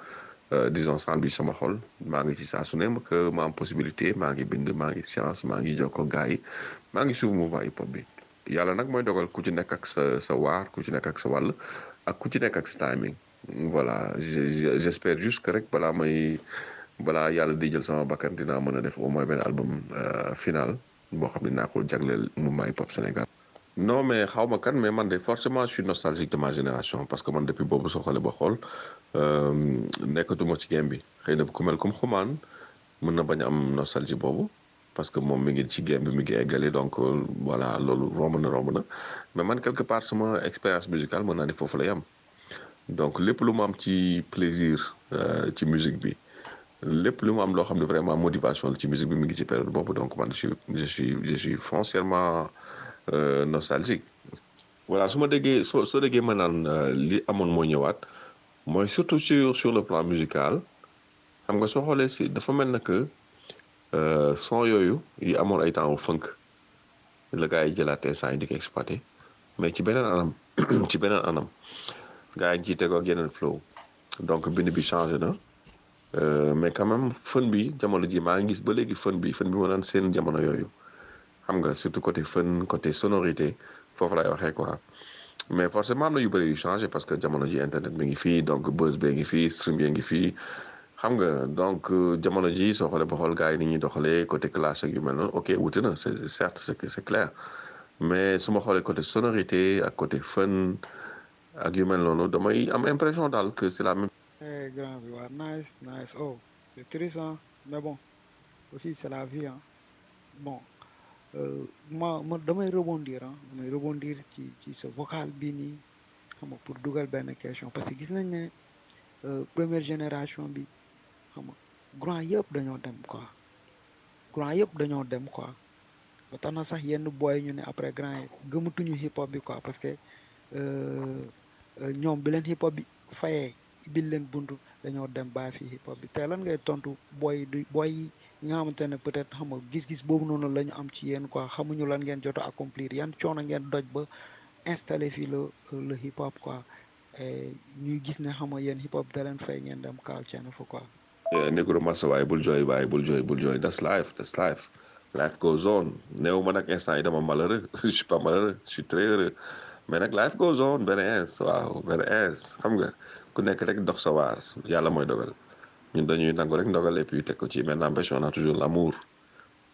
disons sound bi sama xol maa ngi ci saa su ne que ma am possibilité maa ngi bind maa ngi science maa ngi jokkoo gars yi maa ngi suivre mouvement hip hop bi yàlla nag mooy dogal ku ci nekk ak sa waar ku ci nekk ak sa wàll ak ku ci nekk ak sa timing voilà j'espère juste que rek balaa yàlla di jël sama bakkan dinaa mën a def au moins benn album final boo xam ne naa ko jagleel mouvement hip hop Sénégal non mais xaw ma kan mais man de forcément je suis nostalgique de ma génération parce que man depuis boobu soo xoolee ba xool nekkatuma ci game bi xëy na ku mel comme xumaan mën na bañ a am nostalgie boobu parce que moom mi ngi ci game bi mi ngi eggali donc voilà loolu romb na mais man quelque part sama expérience musicale mën naa ni foofu lay am donc lépp lu mu am ci plaisir ci musique bi lépp lu mu am loo xam ne vraiment motivation la ci musique bi mi ngi ci période boobu donc man je suis foncièrement nostalgique. voilà su ma déggee soo déggee ma naan li amoon moo ñëwaat mooy surtout sur le plan musical xam nga soo xoolee si dafa mel na que son yooyu yi amoon ay temps funk la gars yi jëlaatee saa yi di ko exploité mais ci beneen anam ci beneen anam gars yi ñu ciy tegoo ak yeneen flow donc bind bi changé na mais quand même fun bi jamono ji maa ngi gis ba léegi fun bi ma naan seen jamono yooyu xam nga surtout côté fun côté sonorité foofu lay waxee quoi mais forcément am na yu bëri yu changé parce que jamono ji internet mi ngi fii donc buzz bee ngi fii stream bee ngi fii xam nga donc jamono ji soo xoolee ba xool gars yi ni ñuy doxalee côté clash ak yu mel noonu ok wuti na c'est certes c'est clair mais su ma xoolee côté sonorité ak côté fun ak yu mel noonu damay am impression daal que c'est la même. Grand bi waa nice oh c'est triste hein mais bon aussi c'est la vie hein bon ma damay rebondir ci sa vocal bi nii xam nga pour dugal benn question parce que gis nañ ne première génération bi xam nga grand yëpp dañoo dem quoi ba tax na sax yenn boy ñu ne après grand yi gëmatuñu hip hop bi quoi parce que ñoom bi leen hip hop bi fayee bil leen buntu dañoo dem bàyyi fi hip hop bi te lan ngay tontu boy yi nga xamante ne peut-être xam nga gis-gis boobu noonu la ñu am ci yéen quoi xamuñu lan ngeen jot a accomplir yan coono ngeen doj ba installé fii le hip hop quoi ñuy gis ne xam nga yéen hip hop da leen fay ngeen dem kaaw ceen fa quoi. Negro Massa waaye bul jooy that's life goes on néew ma nag instant yi dama malheureux je suis pas malheureux je suis très heureux mais nag life goes on benn ins xam nga ku nekk rek dox sa waar yàlla mooy dogal ñun dañuy nangu rek ndogal et puis teg ko ci mais n'empêche on a toujours l'amour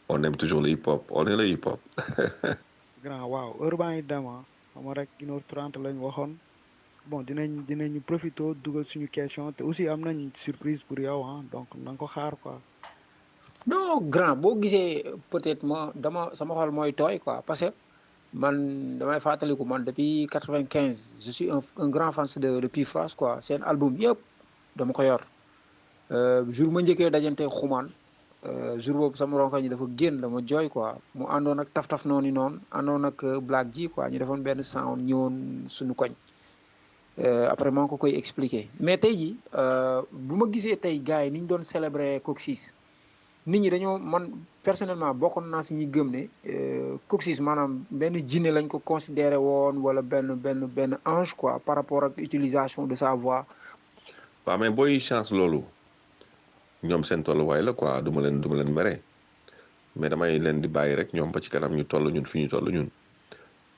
on aime toujours le hip hop on est le hip hop. grand waaw heure baa ngi dem xam nga rek 1h30 lañ waxoon bon dinañu profité dugal suñu question te aussi am nañ surprise pour yow donc na nga ko xaar quoi. non grand boo gisee peut-être sama xol mooy tooy quoi parce que man damay fàttaliku man depuis 95 je suis un grand fan de Pifras quoi seen album yëpp dama ko yor jour ma njëkkee dajante xumaan jour boobu sama ronko ñi dafa génn dama jooy quoi mu àndoon ak taf noonu àndoon ak Black G quoi ñu defoon benn sound ñëwoon suñu koñ après maa ngi ko koy expliquer mais tey ji bu ma gisee tey gars yi ni ñu doon célébrer Coccis nit ñi dañoo man personnellement bokkoon naa si ñi gëm ne Coccis maanaam benn jinne lañ ko considéré woon wala benn ange quoi par rapport ak utilisation de sa voix. waaw mais booy chance loolu ñoom seen tolluwaay la quoi du ma leen mere mais damay leen di bàyyi rek ñoom ba ci kanam ñu toll ñun fi ñu toll ñun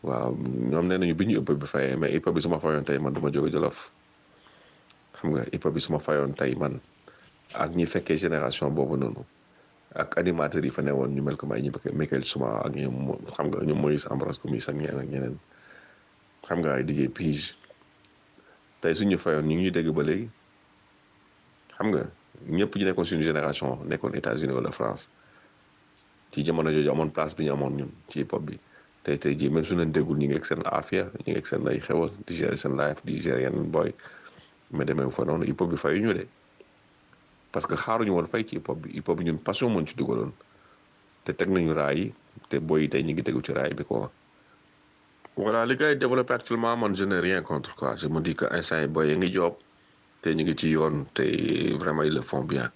waaw ñoom nee nañu bi ñu ëpp bi fayee mais hip hop bi su ma fayoon tey man du ma jóge Jolof xam nga hip hop bi su ma fayoon tey man ak ñi fekkee génération boobu noonu ak animateurs yi fa newoon ñu mel comme ay ñi Michael Souma ak ñoom xam nga ñoom Moïse Ambroise Gomis ak ñeneen xam nga ay DJ Pige tey suñu fayoon ñu ngi ñuy dégg ba léegi xam nga ñëpp ñu nekkoon suñu génération nekkoon États-Unis wala France ci jamono jooju amoon place bi ñu amoon ñun ci hip hop bi tey jii même su leen déggul ñu ngi ak seen affaire ñu ngi ak seen ay xewal di gérer seen life di gérer yeneen boy mais demee fa noonu hip hop bi fayu ñu de parce que xaaruñu woon fay ci hip hop bi ñun passion moon ci dugaloon te teg nañu raay yi te boy yi tey ñu ngi tegu ci raay bi quoi. voilà li gars yi développé actuellement man je n'ai rien contre quoi je me dis que instant yi boy yi ngi job te ñu ngi ci yoon te vraiment ils le font bien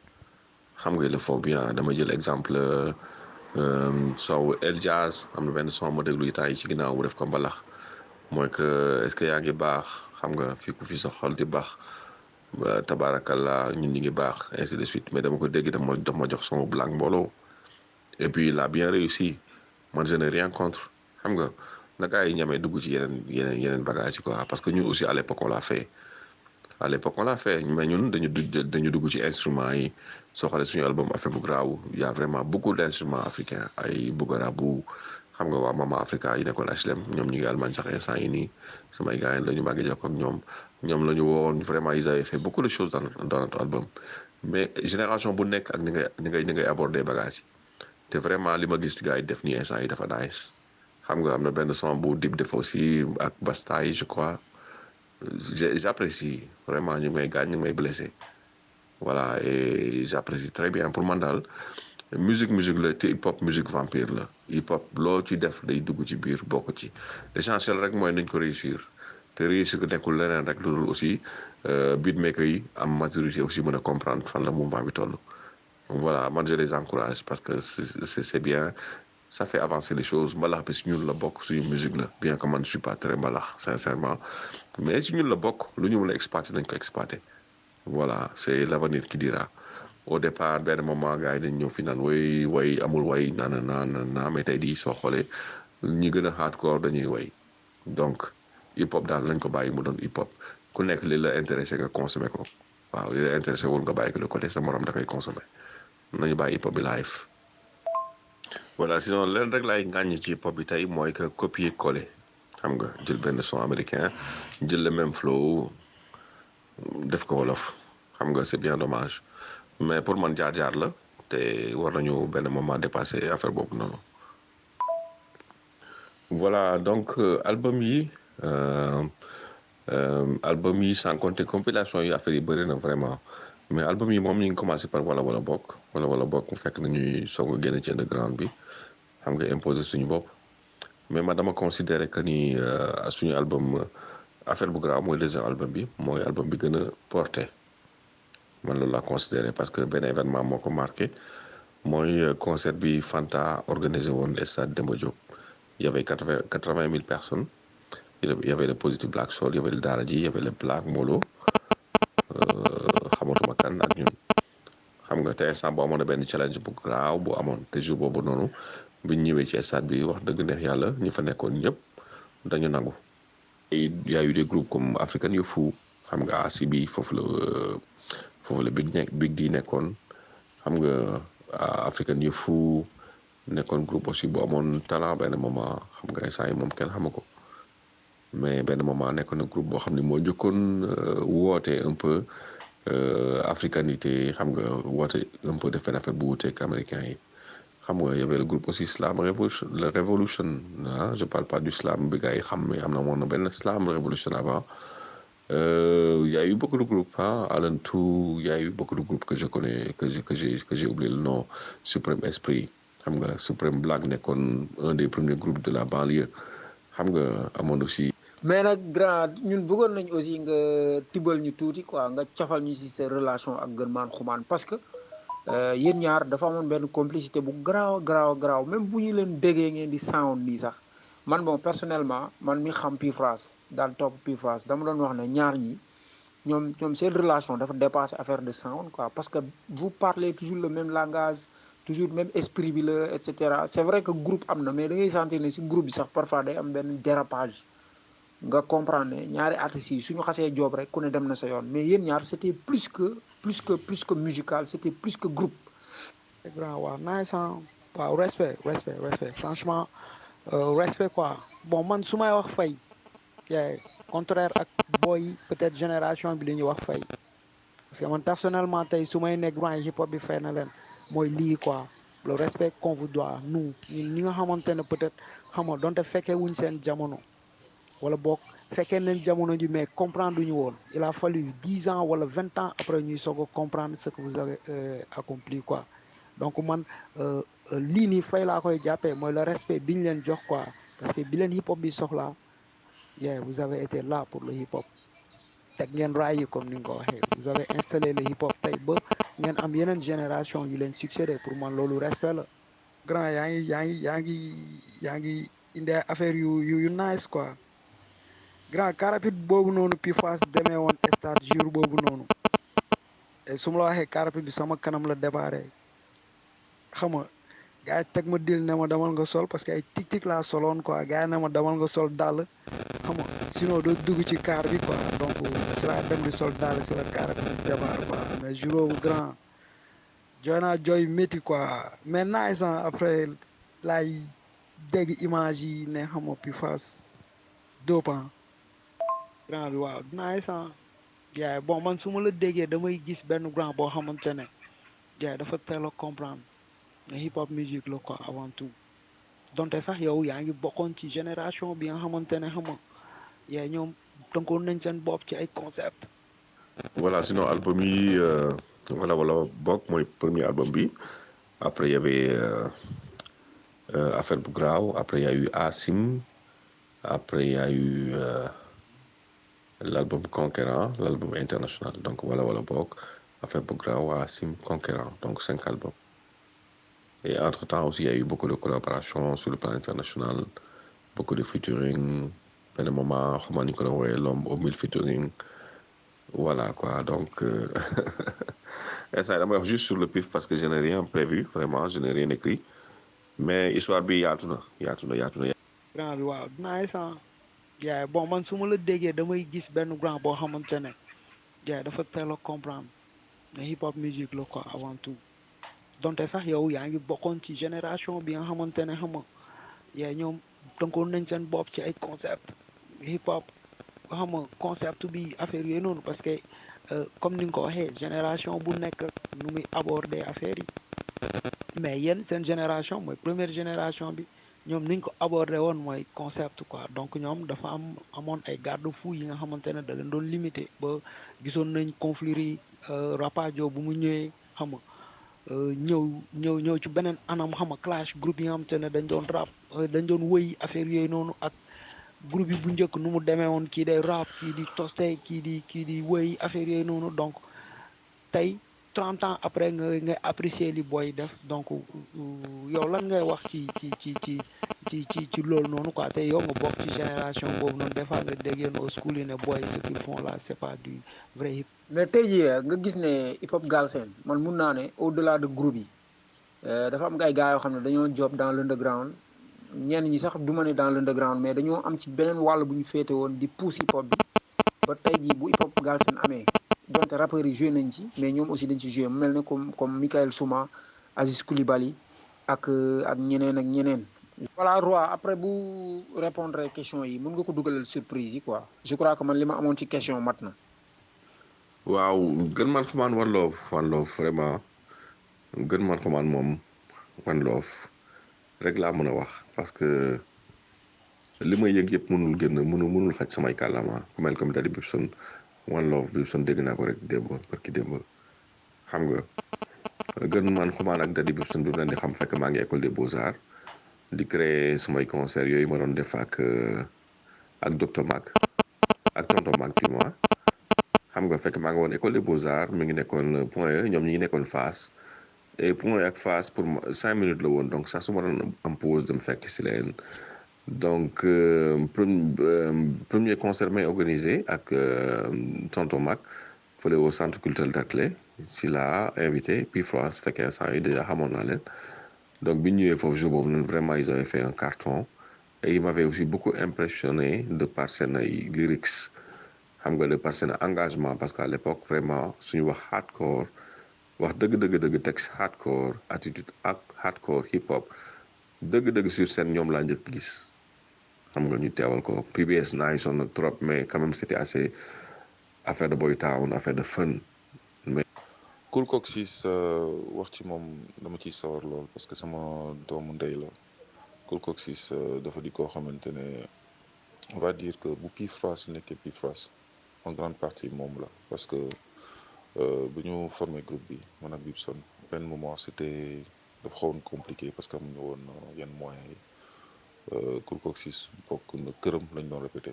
xam nga ils le font bien dama jël exemple Sow El Jazz am na benn son ma déglu temps yi ci ginnaaw mu def ko mbalax mooy que est-ce que yaa ngi baax xam nga fi ku fi sa xol di baax tabarakallah ñun ñi ngi baax ainsi de suite mais dama ko dégg daf ma jox son Black Mbollo et puis il a bien réussi man je n'ai rien contre xam nga na gars yi ñamee dugg ci yeneen bagage yi quoi parce que ñun aussi à l'époque on l'a fait mais ñun dañu dugg ci instruments yi soo xoolee suñu album Affaire bu Graaw y a vraiment beaucoup d'instruments africains ay Bougarabou xam nga waa Mama Africa yi nekkoon HLM ñoom ñu ngi Allemagne sax instant yi nii samay gars yi la ñu màgg jokk ak ñoom la ñu woowoon vraiment ils avaient fait beaucoup de choses dans notre album mais génération bu nekk ak ni ngay aborder bagages yi te vraiment li ma gis gars yi def nii instant yi dafa nice xam nga am na benn son bu Dip def aussi ak Bastaay je crois j'apprécie vraiment ñu ngi may gaañ ñu ngi may blessé voilà et j'apprécie très bien pour man daal musique la te hip hop musique vampire la hip hop loo ci def day dugg ci biir bokk ci l'essentiel rek mooy nañ ko réussir te réussir ko nekkul leneen rek loolu aussi beatmaker yi am maturité aussi mën a comprendre fan la mouvement bi toll voilà man je les encourage parce que c'est bien ça fait avancer les choses mbalax bi si ñun la bokk suñu musique la bien que man je suis pas très mbalax sincèrement mais si ñun la bokk lu ñu mën a exploiter nañ ko exploiter voilà c'est l'avenir qui dira au départ benn moment gars yi dañ ñëw fi naan way amul way naa mais tey di soo xoolee ñi gën a hardcore dañuy way donc hip hop daal lañ ko bàyyi mu doon hip hop ku nekk li la intéressé nga consommé ko waaw li la intéressé wul nga bàyyi ko de côté sa morom da koy consommé nañu bàyyi hip hop bi live voilà sinon leen rek laay ngàññ ci hip hop bi tey mooy que copier coller xam nga jël benn son américain jël le même flow def ko wolof xam nga c'est bien dommage mais pour man jaar-jaar la te war nañu benn moment dépasser affaire boobu noonu voilà donc album yi sans compter compilation yi affaire yi bëri na vraiment mais album yi moom ñu ngi commencé par wala bokk mu fekk nañuy soog a génn ci underground bi xam nga imposer suñu bopp mais man dama considérer que ni suñu album affaire bu grave mooy deuxième album bi mooy album bi gën a porté man loolu laa considéré parce que benn événement moo ko marqué mooy concert bi Fanta organisé woon stade Demba Diop il y avait 80 000 personnes il y avait le Positive Black Soul il y avait le Daara J il y avait le Black Molo xamatuma kan ak ñun xam nga te instant bu amoon na benn challenge bu graaw bu amoon te jour boobu noonu biñ ñëwee ci stade bi wax dëgg neex yàlla ñi fa nekkoon ñëpp dañu nangu et il y a eu des groupes comme African You Foo xam nga ACB foofu la Big D nekkoon xam nga African You Foo nekkoon groupe aussi bu amoon talent benn moment xam nga instant yi moom kenn xama ko mais benn moment nekkoon na groupe boo xam ne moo njëkkoon woote un peu africanité xam nga woote un peu def benn affaire bu wuuteeg américain yi xam nga y avait le groupe aussi Slam Revolution je parle pas du slam bi gars yi xam mais am na moon na benn Slam Revolution avant y a eu beaucoup de groupes Alan Tou y a eu beaucoup de groupes que je connais que j'ai oublié le nom Supreme Esprit xam nga Supreme Black nekkoon un des premiers groupes de la banlieue xam nga amoon aussi mais nag grand ñun bëggoon nañ aussi nga tibal ñu tuuti quoi nga cafal ñu ci sa relation ak Gën Xumaan parce que yéen ñaar dafa amoon benn complicité bu garaaw même bu ñu leen déggee ngeen di sound nii sax man bon personnellement man mi xam Pifras daan topp Pifras dama doon wax ne ñaar ñi ñoom seen relation dafa dépasser affaire de sound quoi parce que vous parlez toujours le même langage toujours même esprit bi la et cetera c'est vrai que groupe am na mais da ngay sentir ne si groupe bi sax parfois day am benn dérapage nga comprendre ne ñaari artistes yi suñu xasee job rek ku ne dem na sa yoon mais yéen ñaar c'était plus que musical c'était plus que groupe. grand waaw nice waaw respect franchement respect quoi bon man su may wax fay contraire ak boy peut-être génération bi li ñuy wax fay parce que man personnellement tey su may nekk grand hip hop bi fay na leen mooy lii quoi le respect qu'on vous doit nous ñi nga xamante ne peut-être xam nga donte fekkee wuñ seen jamono wala boog fekkee leen jamono ji mais comprendre duñu woon il a fallu 10 ans wala 20 ans après ñuy soog a comprendre ce que vous avez accompli quoi donc man lii nii fay laa koy jàppee mooy le respect bi ñu leen jox quoi parce que bi leen hip hop bi soxla vous avez été là pour le hip hop teg ngeen raay yi comme ni nga ko waxee vous avez installé le hip hop tey ba ngeen am yeneen génération yu leen succédé pour man loolu respect la. grand yaa ngi indi affaire yu nice quoi. grand car rapide boobu noonu Pifas demee woon stade jour boobu noonu su ma la waxee car rapide bi sama kanam la débarré xam nga gars yi teg ma dil ne ma demal nga sol parce que ay tic laa soloon quoi gars yi ne ma demal nga sol dàll xam nga sinon doo dugg ci car bi quoi donc si laa dem di sol dàll si la car rapide bi débarré quoi mais jour boobu grand jooy naa jooy métti quoi mais nice après laay dégg image yi ne xam nga Pifas Dopan grand bi waaw dinaa san yaay bon man su ma la déggee damay gis benn grand boo xamante ne yaay dafa teel a comprendre ne hip hop musique la quoi avant tout donte sax yow yaa ngi bokkoon ci génération bi nga xamante ne xam nga yaay ñoom tënkoon nañ seen bopp ci ay concept Voilà, sinon album yi voilà bokk mooy premier album bi après il y avait Affaire bu Graaw, après il y a eu Asim, après il y a eu l'album Conquérant, l'album international. Donc voilà bokk Affaire bu Graaw, Asim, Conquérant, donc 5 albums. Et entre-temps aussi il y a eu beaucoup de collaborations sur le plan international, beaucoup de featuring, benn moment xamaa ni ko doon wooyee l'homme aux 1000 featuring. Voilà quoi, donc et ça damay wax juste sur le pif parce que je n'ai rien prévu, vraiment, je n'ai rien écrit. Mais histoire bi yaatu na. grand bi waaw dinaa san yaay bon man su ma la déggee damay gis benn grand boo xamante ne yaay dafa teel a comprendre ne hip hop musique la quoi avant tout donte sax yow yaa ngi bokkoon ci génération bi nga xamante ne xam nga yaay ñoom tënkoon nañ seen bopp ci ay concept hip hop xam nga concept bi affaire yooyu noonu parce que comme ni nga ko waxee génération bu nekk nu muy aborder affaire yi mais yéen seen génération mooy première génération bi ñoom niñ ko aborder woon mooy concept quoi donc ñoom dafa amoon ay garde-fou yi nga xamante ne da leen doon limité ba gisoon nañ conflits yi Rapadio bu mu ñëwee xam nga ñëw ci beneen anam xam nga clash groupe yi nga xamante ne dañ doon rap dañ doon wëy affaire yooyu noonu ak groupe yi bu njëkk nu mu demee woon kii day rap kii di toste kii di wëy affaire yooyu noonu donc tey 30 ans après ngay apprécier li booy def donc yow lan ngay wax ci loolu noonu quoi te yow nga bokk ci génération boobu noonu des fois nga dégg yéen au school yi ne booy ce qu'ils font là c'est pas du vrai hip. mais tey jii nga gis ne hip hop Galsen man mun naa ne au delà de groupe yi dafa am ay gars yoo xam ne dañoo job dans l'underground ñenn ñi sax du ma ne dans l'underground mais dañoo am ci beneen wàll bu ñu féete woon di pousse hip hop bi ba tey jii bu hip hop Galsen amee donte rappeurs yi joué nañ ci mais ñoom aussi dañ ci joué mu mel ne comme Michael Souma Aziz Coulibaly ak ñeneen. voilà Roi après bu répondre question yi mën nga ko dugalal surprise yi quoi je crois que man li ma amoon ci question mat na. waaw gën man xumaan One Love vraiment gën man xumaan moom One Love rek laa mën a wax parce que li may yëg yëpp mënul xaj samay kàllaama ku mel comme Daddy Bibson One Love Bibson dégg naa ko rek barki démb xam nga gën man xumaan ak Daddy Bibson bi mu leen di xam fekk maa ngi école des beaux-arts di créer samay concert yooyu ma doon def ak Dr Mac ak tonton Mac du moins xam nga fekk maa ngi woon école des beaux-arts mi ngi nekkoon Point E ñoom ñi ngi nekkoon Fass et Point E ak Fass pour 5 minutes la woon donc sax su ma doon am pause dem fekk si leen donc premier concert may organisé ak tonton Mac fële au centre culturel d'Athlé ci la invité puis France fekkee saa yi déjà xamoon naa leen donc bi ñu ñëwee foofu jour boobu noonu vraiment ils avaient fait un carton et ils m'avaient aussi beaucoup impressionné de par seen ay lyrics xam nga de par seen engagement parce qu'à l'époque vraiment suñu wax hardcore wax dëgg texte hardcore attitude ak hardcore hip hop dëgg sur scène ñoom laa njëkk gis xam nga ñu teewal ko PBS naa sonn na trop mais quand même c'était assez affaire de boy town affaire de fun mais Cool Coxis wax ci moom dama ciy sawar lool parce que sama doomu ndey la Cool Coxis dafa di koo xamante ne on va dire que bu Pifras nekkee Pifras en grande partie moom la parce que bu ñu formé groupe bi man ak Bibson benn moment c'était dafa xawoon compliqué parce que amuñu woon yenn moyens yi Cool Coxis bokk na këram lañ doon répété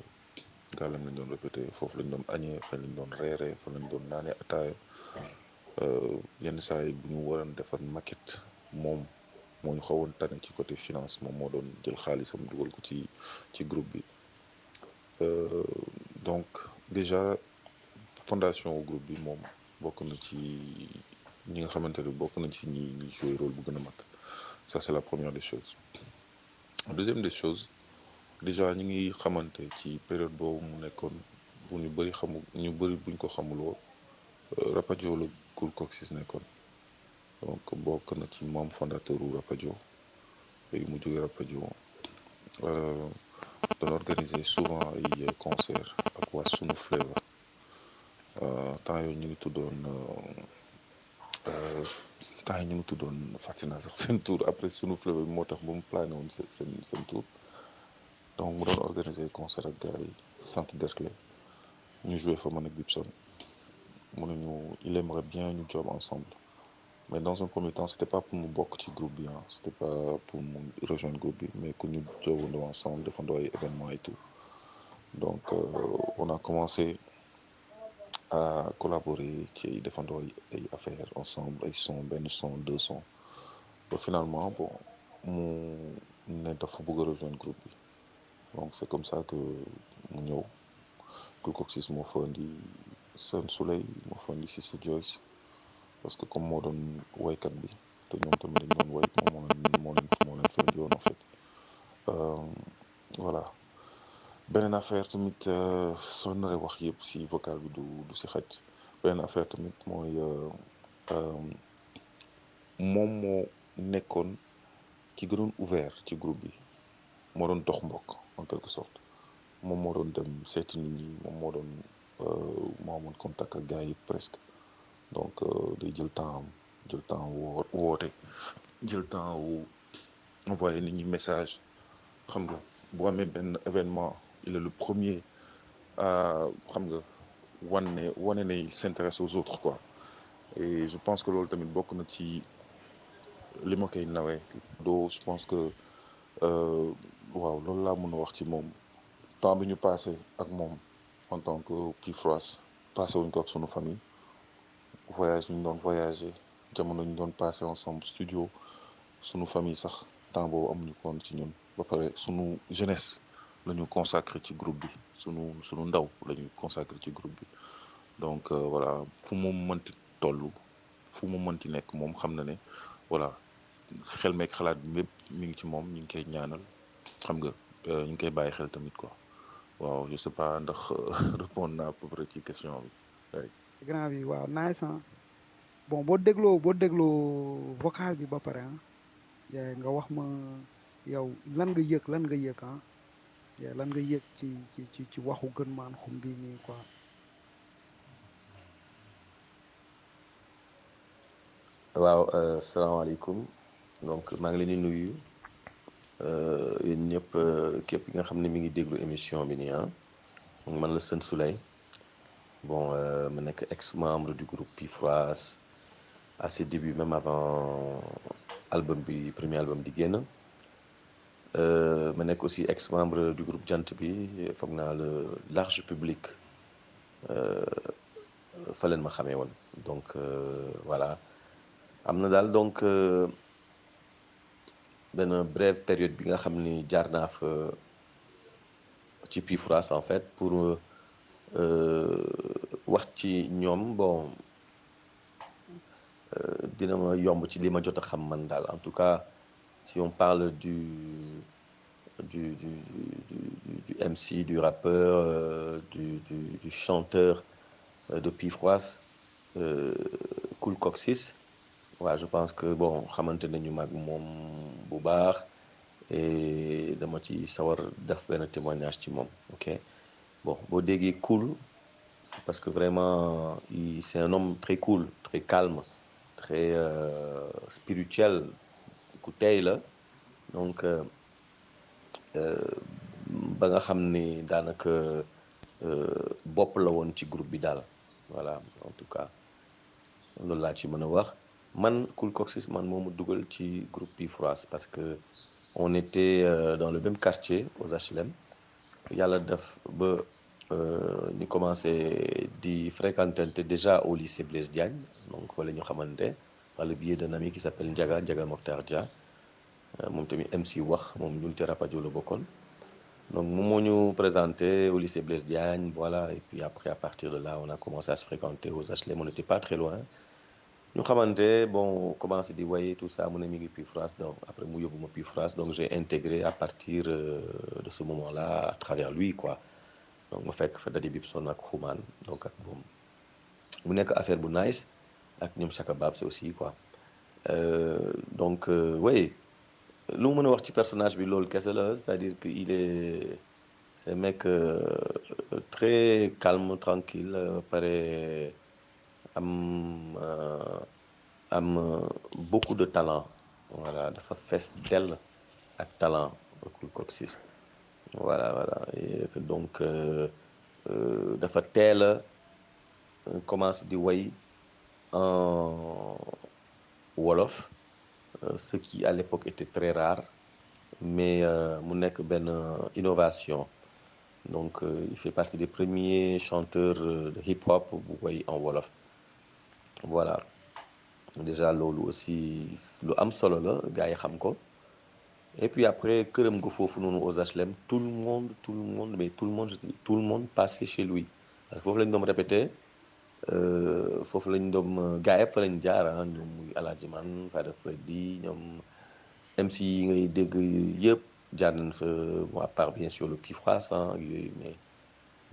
gàllam lañ doon répété foofu lañ doon añee fa lañ doon reeree fa lañ doon naanee ataaya yenn saa yi bu ñu waroon defar maquette moom moo ñu xawoon tane ci côté finance moom moo doon jël xaalisam dugal ko ci groupe bi donc déjà fondation groupe bi moom bokk na ci ñi nga xamante ne bokk nañ ci ñi joué rôle bu gën a mag ça c'est la première des choses deuxième des choses déjà ñu ngi xamante ci période boobu mu nekkoon bu ñu bëri buñ ko xamuloo Rapadio la Cool Coxis nekkoon donc bokk na ci membre fondateur u Rapadio léegi mu jóge Rapadio doon organiser souvent ay concert ak waa Sunu Flavour temps yooyu ñu ngi tuddoon temps yi ñu ngi tuddoon fàtte naa sax seen tour après Sunu Flavour bi moo tax ba mu plané woon seen tour donc mu doon organiser concert ak gars yi Centre Derklé ñu joué fa man ak Gibson mu ne ñu il aimerait bien ñu job ensemble mais dans un premier temps c'était pas pour mu bokk ci groupe bi c'était pas pour mu rejoindre groupe bi mais que ñu jobandoo ensemble defandoo ay événements et tout donc on a commencé à collaborer ci defandoo ay affaires ensemble ay son benn son 2 sons ba finalement bon mu ne dafa bëgg a rejoindre groupe bi donc c'est comme ça que mu ñëw Cool Coxis moo fa indi Sen Souley moo fa indi Cissé Joyce parce que comme moo doon waykat bi te ñoom tamit dañ doon way moom moo leen fa indi woon en fait voilà beneen affaire tamit soo naree wax yëpp si vocal bi du si xaj beneen affaire tamit mooy moom moo nekkoon ki gënoon ouvert ci groupe bi moo doon dox mbokk en quelque sorte moom moo doon dem seeti nit ñi moom moo doon moo amoon contact ak gars yi presque donc day jël temps woote jël temps wu envoyé nit ñi message xam nga bu amee benn événement il est le premier xam nga wane ne il s'intéresse aux autres quoi et je pense que loolu tamit bokk na ci li ma koy nawee doo je pense que waaw loolu laa mën a wax ci moom temps bi ñu passé ak moom en tant que Pifras passé wuñ ko ak sunu famille voyage ñu doon voyagé jamono ñu doon passé ensemble studio sunu famille sax temps boobu amuñu ko woon ci ñun ba pare sunu jeunesse la ñu consacré ci groupe bi sunu ndaw la ñu consacré ci groupe bi donc voilà fu mu mënti toll fu mu mënti nekk moom xam na ne voilà xel meek xalaat bi mépp mi ngi ci moom ñu ngi koy ñaanal xam nga ñu ngi koy bàyyi xel tamit quoi waaw je sais pas ndax répondre naa à peu près ci question bi. grand bi waaw nice bon boo dégloo vocal bi ba pare nga wax ma yow lan nga yëg lan nga yëg ci waxu gën maan xum bi nii quoi. waaw salaamaaleykum donc maa ngi leen di nuyu yéen ñëpp képp nga xam ne mi ngi déglu émission bi nii man la Sen Souley bon ma nekk ex membre du groupe Pifras à ses débuts même avant premier album di génn ma nekk aussi ex membre du groupe Jant bi foog naa le large public fa leen ma xamee woon donc voilà am na daal donc benn brève période bi nga xam ni jaar naa fa ci Pifras en fait pour wax ci ñoom bon dina ma yomb ci li ma jot a xam man daal en tout cas si on parle du MC, du rappeur, du chanteur de Pifras, Cool Coxis. Ouais, je pense que bon xamante nañu mag moom bu baax et dama ci sawar def benn témoignage ci moom ok bon boo déggee cool c'est parce que vraiment c'est un homme très cool très calme très spirituel ku tey la donc ba nga xam ni daanaka bopp la woon ci groupe bi daal voilà en tout cas loolu laa ci mën a wax man Cool Coxis man moo ma dugal ci groupe Pifras parce que on était dans le même quartier aux HLM yàlla def ba ñu commencé di fréquenter déjà au lycée Blaise Diagne donc wala ñu xamante par le biais d'un ami qui s'appelle Ndiaga Mokhtar Dia moom tamit MC wax moom ñulte rapadio la bokkoon donc moom moo ñu présenté au lycée Blaise Diagne voilà et puis après à partir de là on a commencé à se fréquenter aux HLM on n'était pas très loin ñu xamante bon commencé di way tout ça mu ne mi ngi Pifras donc après mu yóbbu ma Pifras donc j'ai intégré à partir de ce moment là à travers lui quoi donc ma fekk fa Daddy Bibson ak Xuman donc ak moom mu nekk affaire bu nice ak ñoom Chaka Babs aussi quoi donc oui lu mu mën a wax ci personnage bi loolu kese la c'est-à-dire que il est c'est un mec très calme tranquille pare am beaucoup de talent voilà dafa fees dell ak talent Cool Coxis voilà et que donc dafa teel a commence di way en wolof ce qui à l'époque était très rare mais mu nekk benn innovation donc il fait partie des premiers chanteurs de hip-hop bu way en wolof voilà déjà loolu aussi lu am solo la gars yi xam ko et puis après këram nga foofu noonu aux HLM tout le monde passait chez lui parce que foofu lañ doon répété foofu lañ doon gars yëpp fa lañ jaar ñoom muy Alaaji Man Fada Freddy ñoom MC yi ngay dégg yëpp jaar nañ fa à part bien sûr le Pifras yooyu mais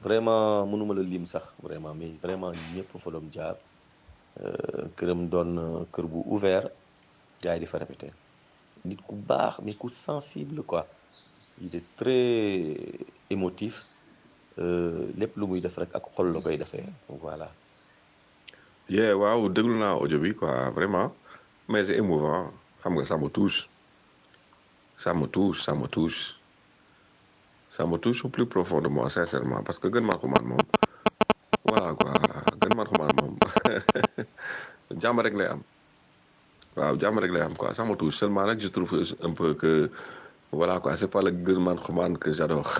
vraiment mënuma la lim sax vraiment mais vraiment ñëpp fa doon jaar këram doon kër bu ouvert gars yi di fa répété nit ku baax nit ku sensible quoi il est très émotif lépp lu muy def rek ak xol la koy defee voilà. waaw déglu naa audio bi quoi vraiment mais c'est émouvant xam nga ça me touche au plus profond de moi sincèrement parce que gën maa ko man moom voilà quoi gën maa ko man moom jàmm rek lay am waaw jàmm rek lay am quoi ça me touche seulement nag je trouve un peu que voilà quoi c'est pas le gën man xumaan que j'adore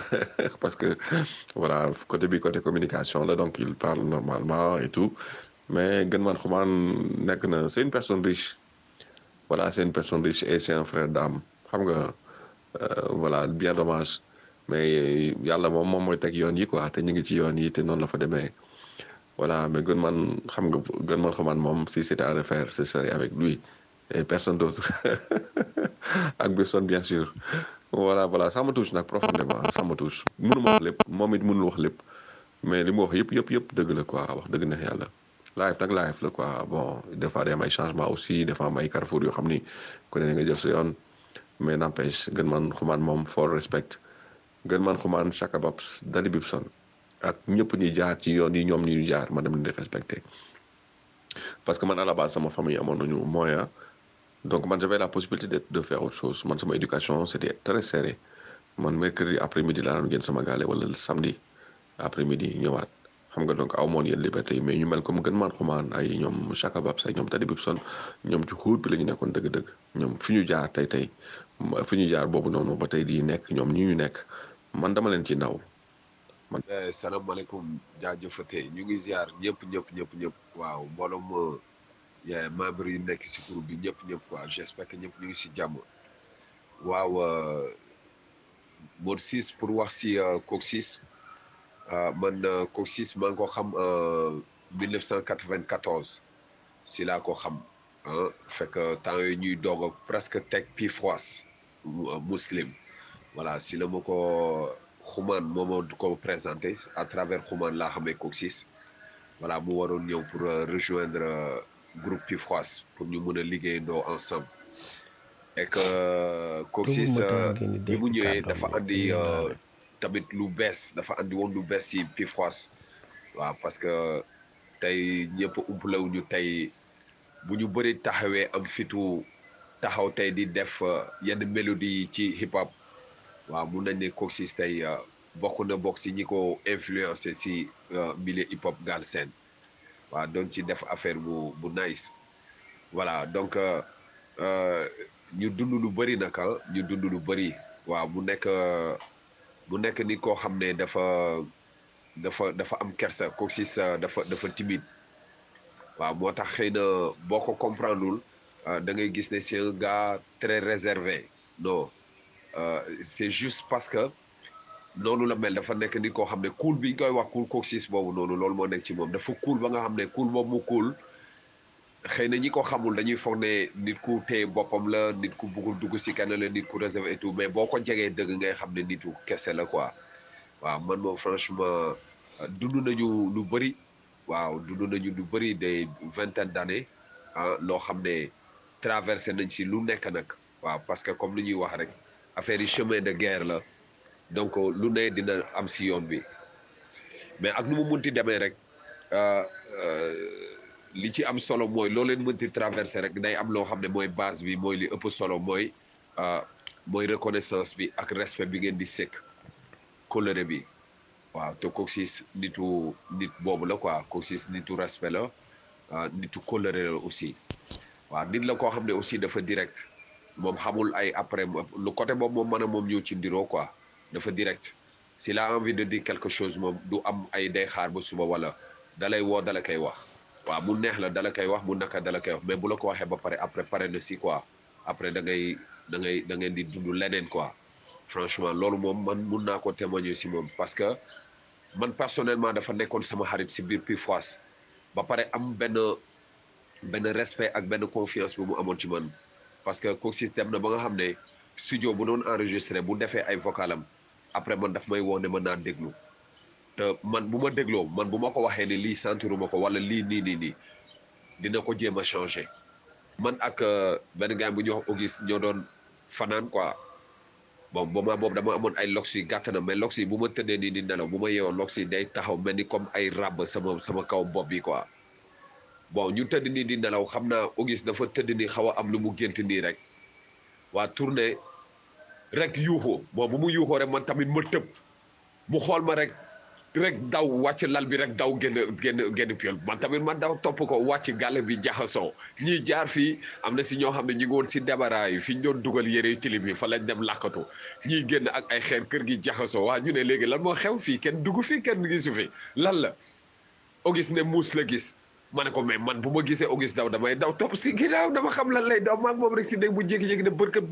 parce que voilà côté communication là donc il parle normalement et tout mais gën man xumaan nekk na c'est une personne riche voilà c'est une personne riche et c'est un frère d'âme xam nga voilà bien dommage mais yàlla moom mooy teg yoon yi quoi te ñu ngi ci yoon yi te noonu la fa demee voilà mais gën man xam nga gën man xumaan moom si c'était à refaire ce serait avec lui et personne d'autre ak Bibson bien sûr voilà ça me touche nag profondément ça me touche mënuma wax lépp moom it mënul wax lépp mais li mu wax yëpp dëgg la quoi wax dëgg na yàlla live la quoi bon des fois day am ay changement aussi des fois am ay carrefour yoo xam ni ku ne nga jël sa yoon mais n'empêche gën man xumaan moom for respect gën man xumaan Chaka Babs Dali Bibson ak ñëpp ñuy jaar ci yoon yi ñoom ñu jaar ma dem leen di respecté parce que man à la base sama famille amoon nañu moyen donc man j'avais la possibilité de faire autre chose man sama éducation c'était très serré man mercredi après midi laa doon génn sama gaale wala samedi après midi ñëwaat xam nga donc aw moon yenn liberté yi mais ñu mel comme gën maan xumaan ay ñoom Chaka Babs ay ñoom Dali Bibson ñoom ci xuut bi la ñu nekkoon dëgg-dëgg ñoom fi ñu jaar tey fi ñu jaar boobu noonu ba tey di nekk ñoom ñi ñu nekk man dama leen ci ndaw man. salaamaaleykum jaajëfatee ñu ngi ziar ñëpp waaw mbooloom membre yi nekk si groupe bi ñëpp quoi j'espère que ñëpp ñu ngi si jàmm waaw Mor Ciss pour wax si Coxis man Coxis maa ngi ko xam 1994 si laa ko xam fekk temps yooyu ñuy doog presque teg Pifras muslim voilà si la ma ko xumaan moo ma ko présenté à travers xumaan laa xamee Coxis voilà mu waroon ñëw pour rejoindre groupe Pifras pour ñu mën a liggéeyandoo ensemble et que Coxis bi mu ñëwee dafa andi tamit lu bees dafa andi woon lu bees ci Pifras waaw parce que tey ñëpp umpalewuñu tey bu ñu bëri taxawee am fitu taxaw tey di def yenn mélodie yi ci hip hop waaw mun nañ ne Coxis tey bokk si ñi ko influencé si milieu hip hop Galsen waaw doon ci def affaire bu nice voilà donc ñu dund lu bëri naka ñu dund lu bëri waaw mu nekk nit koo xam ne dafa am kersa Coxis dafa timide waaw moo tax xëy na boo ko comprendreul da ngay gis ne c'est un gars très réservé non c'est juste parce que noonu la mel dafa nekk nit koo xam ne cool bi ñu koy wax cool Coxis boobu noonu loolu moo nekk ci moom dafa cool ba nga xam ne cool boobu mu cool xëy na ñi ko xamul dañuy foog ne nit ku téye boppam la nit ku bëggul dugg si kenn la nit ku réservé et tout mais boo ko jegee dëgg ngay xam ne nitu kese la quoi waaw man moom franchement dund nañu lu bëri waaw dund nañu lu bëri des vingtaine d'années loo xam ne traversé nañ si lu nekk nag waaw parce que comme li ñuy wax rek affaire yi chemin de guerre la donc lu ne dina am si yoon bi mais ak nu mu munti demee rek li ci am solo mooy loo leen mënti traversé rek day am loo xam ne mooy base bi mooy li ëpp solo mooy reconnaissance bi ak respect bi ngeen di sekk colère bi waaw te Coccis nit boobu la quoi Coccis nitu respect la nitu colère la aussi waaw nit la koo xam ne aussi dafa direct moom xamul ay après lu côté boobu moom mën a moom ñëw ci ndiroo quoi dafa direct s'il a envie de dire quelque chose moom du am ay day xaar ba suba wala dalay woo dala koy wax waaw mu neex la dala koy wax mu naka dala koy wax mais bu la ko waxee ba pare après pare na si quoi après da ngeen di dund leneen quoi franchement loolu moom man mun naa ko témoigner si moom parce que man personnellement dafa nekkoon sama xarit si biir Pifos ba pare am benn respect ak benn confiance bu mu amoon ci man parce que Coccis dem na ba nga xam ne studio bu doon enregistré bu defee ay vocalam après man daf may woo ne ma naa déglu te man bu ma dégloo man bu ma ko waxee ne lii sentiruma ko wala lii nii dina ko jéem a changé man ak benn gars bu ñuy wax Auguste ñoo doon fanaan quoi bon moment boobu dama amoon ay lox yi gàtt na mais lox yi bu ma tëddee nii di nelaw bu ma yeewoo lox yi day taxaw mel ni comme ay ràbb sama kaw bopp bi quoi bon ñu tëdd nii di nelaw xam naa Auguste dafa tëdd nii xaw a am lu mu gént nii rek waa tourné rek yuuxu bon bu mu yuuxoo rek man tamit ma tëb mu xool ma rek daw wàcc lal bi rek daw génn piol man tamit ma daw topp ko wàcc gàlle bi jaxasoo ñiy jaar fii am na si ñoo xam ne ñu ngi woon si débara yi fi ñu doon dugal yére yu tilim yi fa lañ dem làkkatu ñiy génn ak ay xeer kër gi jaxasoo waa ñu ne léegi lan moo xew fii kenn dugg fii kenn gisu fi lan la Auguste ne muus la gis ma ne ko mais man bu ma gisee Auguste daw damay daw topp si ginnaaw dama xam lan lay daw maag moom rek si néeg bu jékki-jékki ne bërkat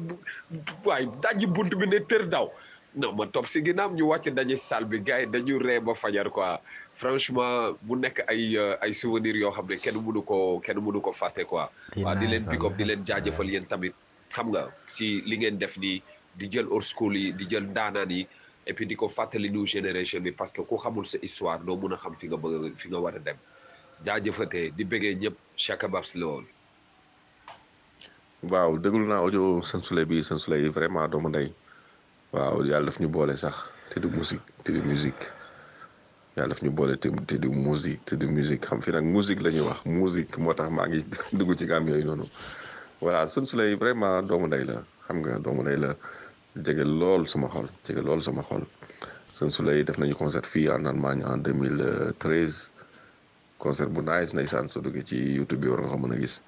waaye dajji bunt bi ne tër daw non ma topp si ginnaaw ñu wàcc daje salle bi gars yi dañu ree ba fajar quoi franchement mu nekk ay souvenirs yoo xam ne kenn mënu ko fàtte quoi waaw di leen big up di leen jaajëfal yéen tamit xam nga si li ngeen def nii di jël old school yi di jël ndaanaan yi et puis di ko fàttali new génération bi parce que ku xamul sa histoire doo mun a xam fi nga war a dem jaajëfatee di bëggee ñëpp Chaka Babs la woon waaw déglu naa audio Sen Souley vraiment doomu ndey waaw yàlla daf ñu boole sax te du musique yàlla daf ñu boole te du musique xam fi nag musique la ñuy wax musique moo tax maa ngi dugg ci gàm yooyu noonu voilà Sen Souley vraiment doomu ndey la xam nga doomu ndey la jege lool sama xol Sen Souley def nañu concert fii en Allemagne en 2013 concert bu nice ndeysaan soo duggee ci YouTube bi war nga ko mën a gis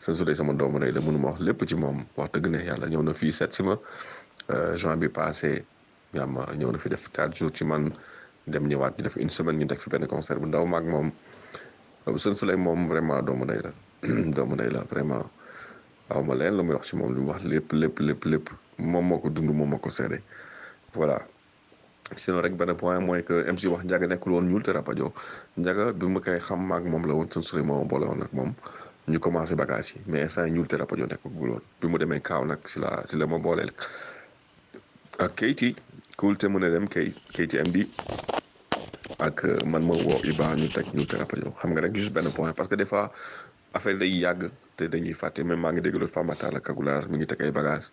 Sen Souley sama doomu ndey la mënuma wax lépp ci moom wax dëgg ne yàlla ñëw na fii seet si ma juin bi passé ñëw na fi def 4 jours ci man dem ñëwaat ñu def une semaine ñu teg fi benn concert bu ndaw maag moom Sen Souley moom vraiment doomu ndey la vraiment waaw ma leen la muy wax ci moom lu mu wax lépp moom moo ko dund moom moo ko seede voilà sinon rek benn point mooy que MC wax Ndiaga nekkul woon ñuul te rapajo Ndiaga bi ma koy xam maag moom la woon Sen Souley moo boole woon ak moom ñu commencé bagage yi mais instant ñuul te rapajo nekkagul woon bi mu demee kaaw nag si la ma booleel ak Keyti cool te mën a dem Keyti MD ak man ma woo Iba ñu teg ñuul te rapajo xam nga rek juste benn point parce que des fois affaire day yàgg te dañuy fàtte même maa ngi déglu Famata la Kagulaar mi ngi teg ay bagage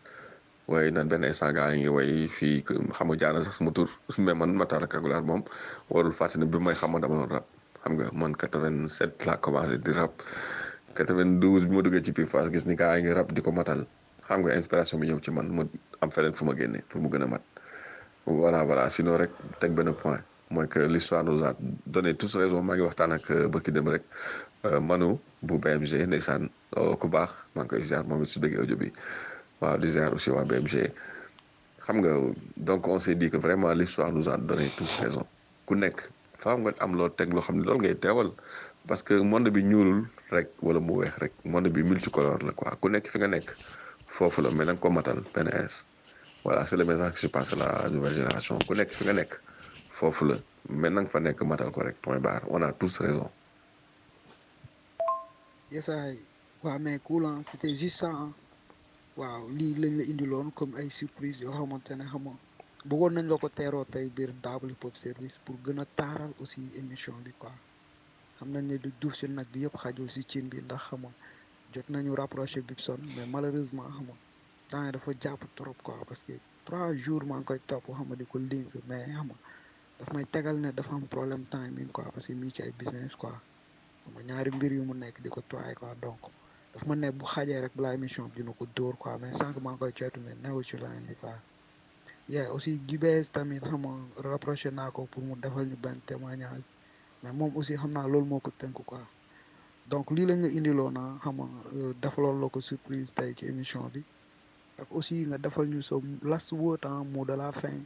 waaye nan benn instant gaa yi ngi way fii xam nga jaana sax sama tur mais man Matala Kagulaar moom warul fàtte ne bi may xam dama doon rap xam nga man 87 laa commencé di rap 92 bi ma duggee ci Pifos gis ni gaa yi ngi rap di ko matal xam nga inspiration bi ñëw ci man ma am feneen fu ma génne pour mu gën a mat voilà sinon rek teg benn point mooy que l'histoire nous a donné tous raison maa ngi waxtaan ak bëkki dem rek Manu bu BMG ndeysaan ku baax maa ngi koy ziar moom it si dëgg audio bi waaw di ziar aussi waa BMG xam nga donc on s'est dit que vraiment l'histoire nous a donné tous raison ku nekk faaw nga am loo teg loo xam ne loolu ngay teewal parce que monde bi ñuulul rek wala mu weex rek monde bi multicolore la quoi ku nekk fi nga nekk foofu la mais na nga ko matal PNS voilà c'est le message que je passe à la nouvelle génération ku nekk fi nga nekk foofu la mais na nga fa nekk matal ko rek point barre on a tous raison. yesaay waaw mais cool hein, c'était juste ça hein. waaw lii lañ la indiloon comme ay surprise yoo xamante ne xam nga bëggoon nañ la ko teeroo tey biir Double Hip Hop Service pour gën a taaral aussi émission bi quoi xam nañ ne du duuf si nag bi yëpp xajul si cin bi ndax xam nga jot nañu rapproché Bibson mais malheureusement xam nga temps yi dafa jàpp trop quoi parce que 3 jours maa ngi koy topp xam nga di ko link mais xam nga daf may tegal ne dafa am problème timing quoi parce que mi ci ay business quoi xam nga ñaari mbir yu mu nekk di ko try quoi donc daf ma ne bu xajee rek balaa émission bi dina ko dóor quoi mais sànq maa ngi koy coytu mais newu ci line bi quoi. Yeah aussi Jibes tamit xam nga rapproché naa ko pour mu defal ñu benn témoignage mais moom aussi xam naa loolu moo ko tënk quoi donc lii lañ la indiloon na xam nga defaloon la ko surprise tey ci émission bi ak aussi nga defal ñu sa last word mot de la fin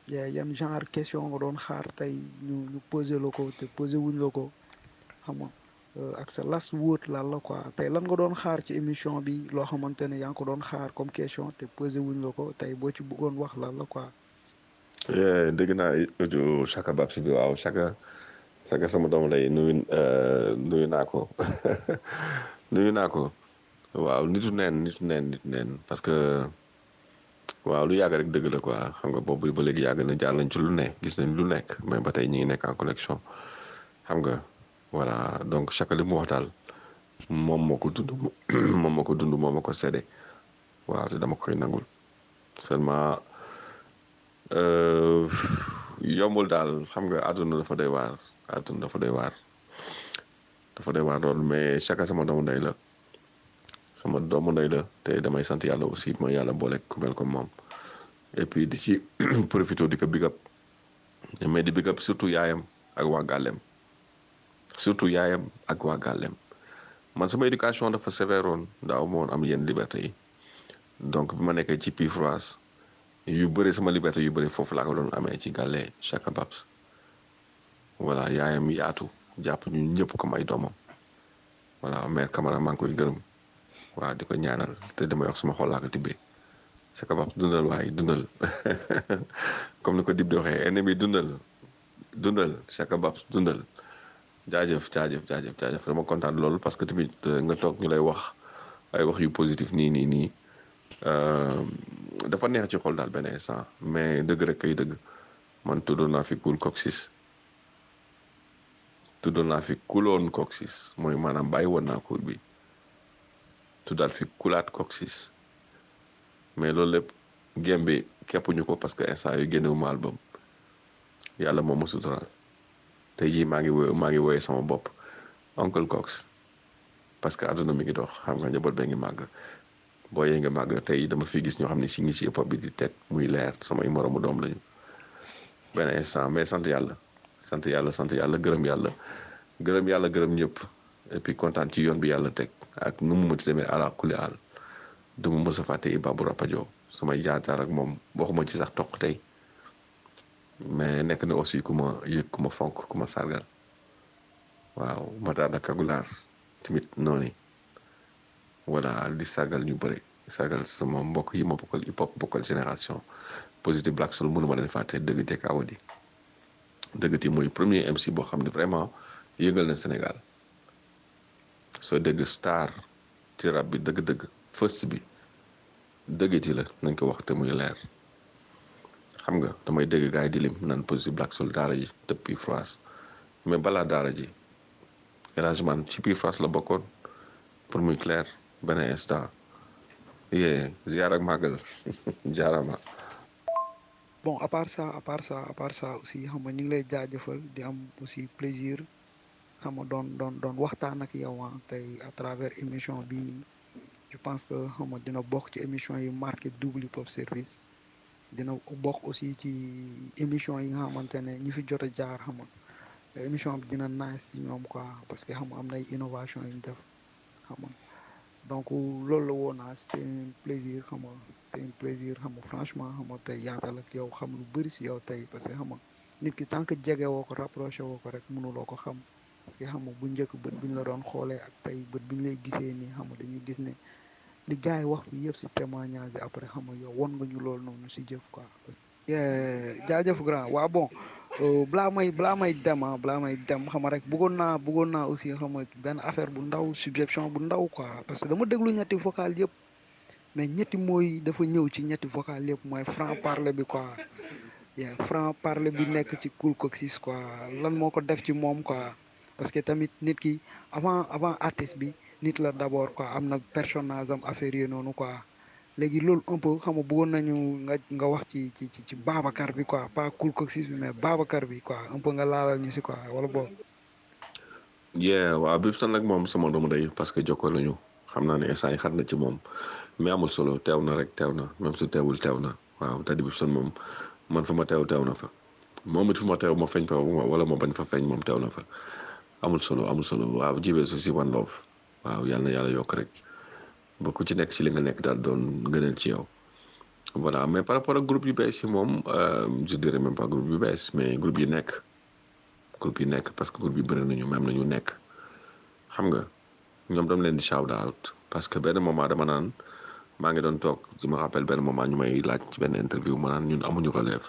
yan genre question nga doon xaar tey ñu posé la ko te posé wuñ la ko xam nga ak sa last word lan la quoi tey lan nga doon xaar ci émission bi loo xamante ne yaa ngi ko doon xaar comme question te posé wuñ la ko tey boo ci bëggoon wax lan la quoi. dégg naa audio Chaka Babs bi waaw Chaka sama doom lay nuyu naa ko nuyu naa ko waaw nitu neen parce que waaw lu yàgg rek dëgg la quoi xam nga boobu ba léegi yàgg na jaar nañ ci lu ne gis nañ lu nekk mais ba tey ñi ngi nekk en connexion xam nga voilà donc Chaka li mu wax daal moom moo ko dund moom moo ko séddee waaw te dama koy nangul seulement yombul daal xam nga àdduna dafa doy waar dafa doy waar loolu mais Chaka sama doomu ndey la te damay sant yàlla aussi ma yàlla boole ku mel comme moom et puis di ci profité di ko big up mais di big up surtout yaayam ak waa gàllem man sama éducation dafa sévère woon daaw moon am yenn liberté yi donc bi ma nekkee ci Pifras yu bëri sama liberté yu bëri foofu laa ko doon amee ci gàlle Chaka Babs voilà yaayam yaatu jàpp ñu ñëpp comme ay doomam voilà mère Camara maa ngi koy gërëm waaw di ko ñaanal te damay wax suma xol laa ko tibbee Chaka Babs dundal waaye dundal comme ni ko dib di waxee ennemi dundal Chaka Babs dundal jaajëf dama kontaan loolu parce que tamit nga toog ñu lay wax ay wax yu positif nii dafa neex ci xol daal benn instant mais dëgg rek kay dëgg man tuddoon naa fi kuloon Coccis mooy maanaam bàyyi woon naa kuul bi tuddaat fi kulaat Coccis mais loolu lépp gém bi keppuñu ko parce que instant yu génnewuma album yàlla moom ma suturaal tey jii maa ngi woyee sama bopp Oncle Cox parce que àdduna mi ngi dox xam nga njaboot bee ngi màgg boo yee nga màgg tey dama fi gis ñoo xam ne si ngi ci hip hop bi di teg muy leer samay moromu doom lañu benn instant mais sant yàlla gërëm ñëpp et puis kontaan ci yoon bi yàlla teg ak nu mu mënti demee ala kulli àll du ma mës a fàtte Ibabou Rapadio samay jaar ak moom waxuma ci sax toq tey mais nekk na aussi ku ma yëg ku ma fonk ku ma sargal waaw Matar da Kagulaar tamit noonu voilà di sargal ñu bëri sargal sama mbokk yi ma bokkal hip hop bokkal génération Positive Black Soul mënu ma leen fàtte dëgg te Awadi dëggati mooy premier MC boo xam ne vraiment yëngal na Sénégal soo dégg star ci rap bi dëgg-dëgg first bi dëggati la nañ ko wax te muy leer xam nga damay dégg gars yi di lim naan Positive Black Soul daara ji tëb Pifras mais balaa daara ji élagement ci Pifras la bokkoon pour muy clair benn instant ziar ak màggal jaarama bon à part ça aussi xam nga ñu ngi lay jaajëfal di am aussi plaisir xam nga doon waxtaan ak yow tey à travers émission bi nii je pense que xam nga dina bokk ci émission yi marqué Double Hip Hop Service dina bokk aussi ci émission yi nga xamante ne ñi fi jot a jaar xam nga émission bi dina nice ci ñoom quoi parce que xam nga am na ay innovation yu ñu def xam nga donc loolu la woon c'était un plaisir xam nga franchement xam nga tey yaatal ak yow xam lu bëri si yow tey parce que xam nga nit ki tant que jege woo ko rapproché woo ko rek mënuloo ko xam parce que xam nga bu njëkk bët bi ñu la doon xoolee ak tey bët bi ñu lay gisee nii xam nga dañuy gis ne li gars yi wax fi yëpp si témoignage bi après xam nga yow won nga ñu loolu noonu si jëf quoi. jaajëf grand waa bon balaa may dem xam nga rek bëggoon naa aussi xam nga benn affaire bu ndaw suggestion bu ndaw quoi parce que dama déglu ñetti vocal yëpp mais ñetti mooy dafa ñëw ci ñetti vocal yëpp mooy franc parler bi quoi franc parler bi nekk ci Cool Coccis quoi lan moo ko def ci moom quoi parce que tamit nit ki avant artiste bi nit la d'abord quoi am na personnage am affaire yi noonu quoi léegi loolu un peu xam nga bëggoon nañu nga wax ci Babacar bi quoi pas Cool Coccyx bi mais Babacar bi quoi un peu nga laalal ñu si quoi wala boog. waaw Bibson nag moom sama doomu day parce que jokkoo nañu xam naa ne instant yi xat na ci moom mais amul solo teew na rek teew na même su teewul teew na waaw Teddy Bibson moom man fa ma teew na fa moom it fu ma teew ma feeñ fa wala ma bañ fa feeñ moom teew na fa amul solo waaw jibee su si one love waaw yàlla na yàlla yokk rek ba ku ci nekk ci li nga nekk daal doon gënal ci yow voilà mais par rapport ak groupe yu bees yi moom je dirais même pas groupe yu bees mais groupe yi nekk parce que groupe yi bëri nañu même nañu nekk xam nga ñoom dama leen di shout out parce que benn moment dama naan maa ngi doon toog je me rappelle benn moment ñu may laaj ci benn interview ma naan ñun amuñu relève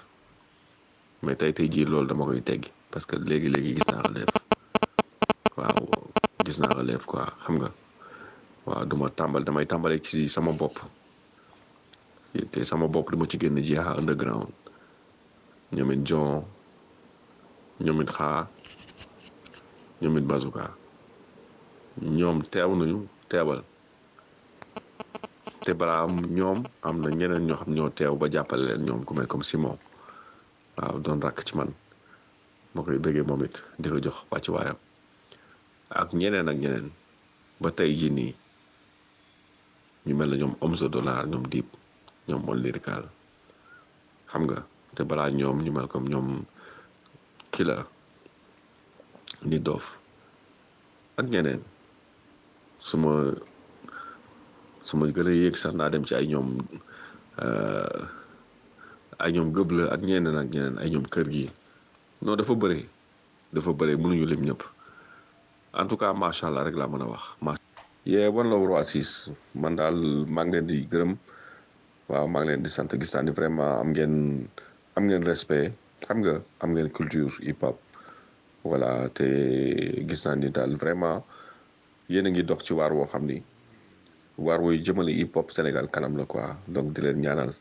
mais tey jii loolu dama koy teggi parce que léegi gis naa relève waaw gis naa relève quoi xam nga waaw damay tàmbale ci sama bopp te sama bopp dama ci génn Jiha underground ñoomit John ñoomit xaa ñoomit Bazooka ñoom teew nañu teewal te balaa ñoom am na ñeneen ñoo xam ñoo teew ba jàppale leen ñoom ku mel comme Simon waaw doon rakk ci man ma koy bëggee moom it di ko jox wàcc waayam ak ñeneen ba tey jii nii ñu mel na ñoom Omzo Dollar ñoom Dip ñoom One Lyrical xam nga te balaa ñoom ñu mel comme ñoom Killa Nit Dof ak ñeneen su ma gën a yéeg sax naa dem ci ay ñoom gëb la ak ñeneen ay ñoom kër gi non dafa bëri mënuñu lim ñëpp en tout cas macha allah rek laa mën a wax. One Love Roi 6 man daal maa ngi leen di gërëm waaw maa ngi leen di sant gis naa ni vraiment am ngeen respect xam nga am ngeen culture hip hop voilà te gis naa ni daal vraiment yéen a ngi dox ci waar woo xam ni waar wooy jëmale hip hop Sénégal kanam la quoi donc di leen ñaanal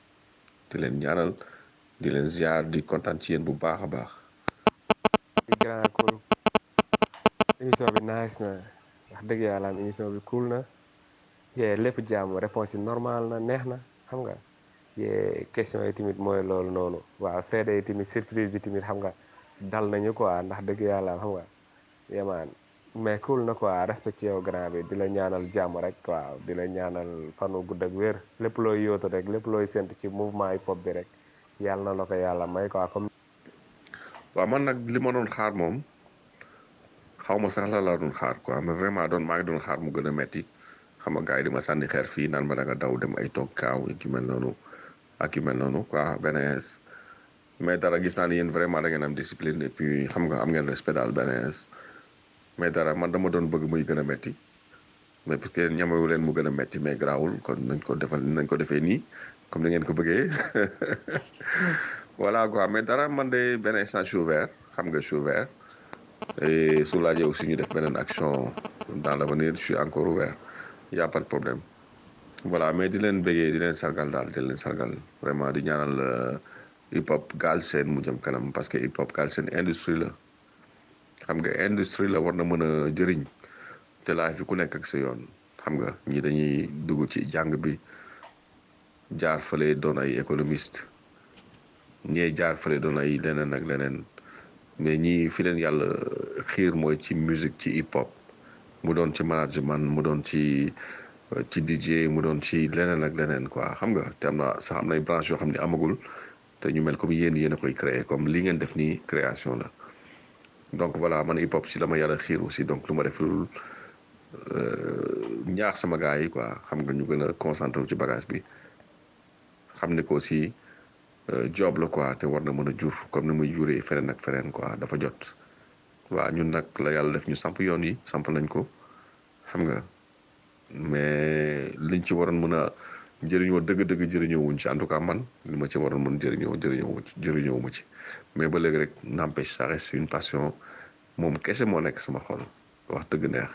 di leen ziar di kontaan ci yéen bu baax a baax. grand cool émission bi nice na wax dëgg yàlla am émission bi cool na yee lépp jàmm réponse yi normal na neex na xam nga yee question yi tamit mooy loolu noonu waaw seede yi tamit surprise bi tamit xam nga dal nañu quoi ndax dëgg yàlla xam nga yemaan mais cool na quoi respecté yow grand bi di la ñaanal jàmm rek waaw di la ñaanal fanu gudd ak wér lépp looy yóotu rek lépp looy séntu ci mouvement hip hop bi rek yàlla na la ko yàlla may quoi comme. waaw man nag li ma doon xaar moom xaw ma sax la laa doon xaar quoi mais vraiment maa ngi doon xaar mu gën a metti xam nga gars yi di ma sànni xeer fii naan ma da nga daw dem ay toog kaaw yu mel noonu quoi BNS mais dara gis naa ni yéen vraiment da ngeen am discipline et puis xam nga am ngeen respect daal BNS mais dara man dama doon bëgg muy gën a metti mais parce que ñamewu leen mu gën a metti mais garaawul kon nañ ko defee nii comme ni ngeen ko bëggee voilà quoi mais dara man de benn instant je suis ouvert xam nga je suis ouvert et su laajee aussi ñu def beneen action dans l'avenir je suis encore ouvert y a pas de problème voilà mais di leen bëggee di leen sargal daal di leen sargal vraiment di ñaanal hip hop Galsen mu jëm kanam parce que hip hop Galsen industrie la xam nga industrie la war na mën a jëriñ te laaj fi ku nekk ak sa yoon xam nga ñi dañuy dugg ci jàng bi jaar fële doon ay économiste ñee jaar fële doon ay leneen ak leneen mais ñii fi leen yàlla xiir mooy ci musique ci hip hop mu doon ci management mu doon ci DJ mu doon ci leneen ak leneen quoi xam nga te am nay branche yoo xam ne amagul te ñu mel comme yéen a koy créer comme li ngeen def nii création la donc voilà man hip hop si la ma yàlla xiir aussi donc lu ma def lu ñaax sama gars yi quoi xam nga ñu gën a concentré wu ci bagage bi xam ne ko aussi job la quoi te war na mën a jur comme ni muy juree feneen ak feneen quoi dafa jot waaw ñun nag la yàlla def ñu samp yoon yi samp nañ ko xam nga mais liñ ci waroon mën a jëriñoo dëgg-dëgg jëriñoo wuñ ci en tout cas man li ma ci waroon mën jëriñoo ma ci mais ba léegi rek n'empêche ça reste une passion moom kese moo nekk sama xol wax dëgg neex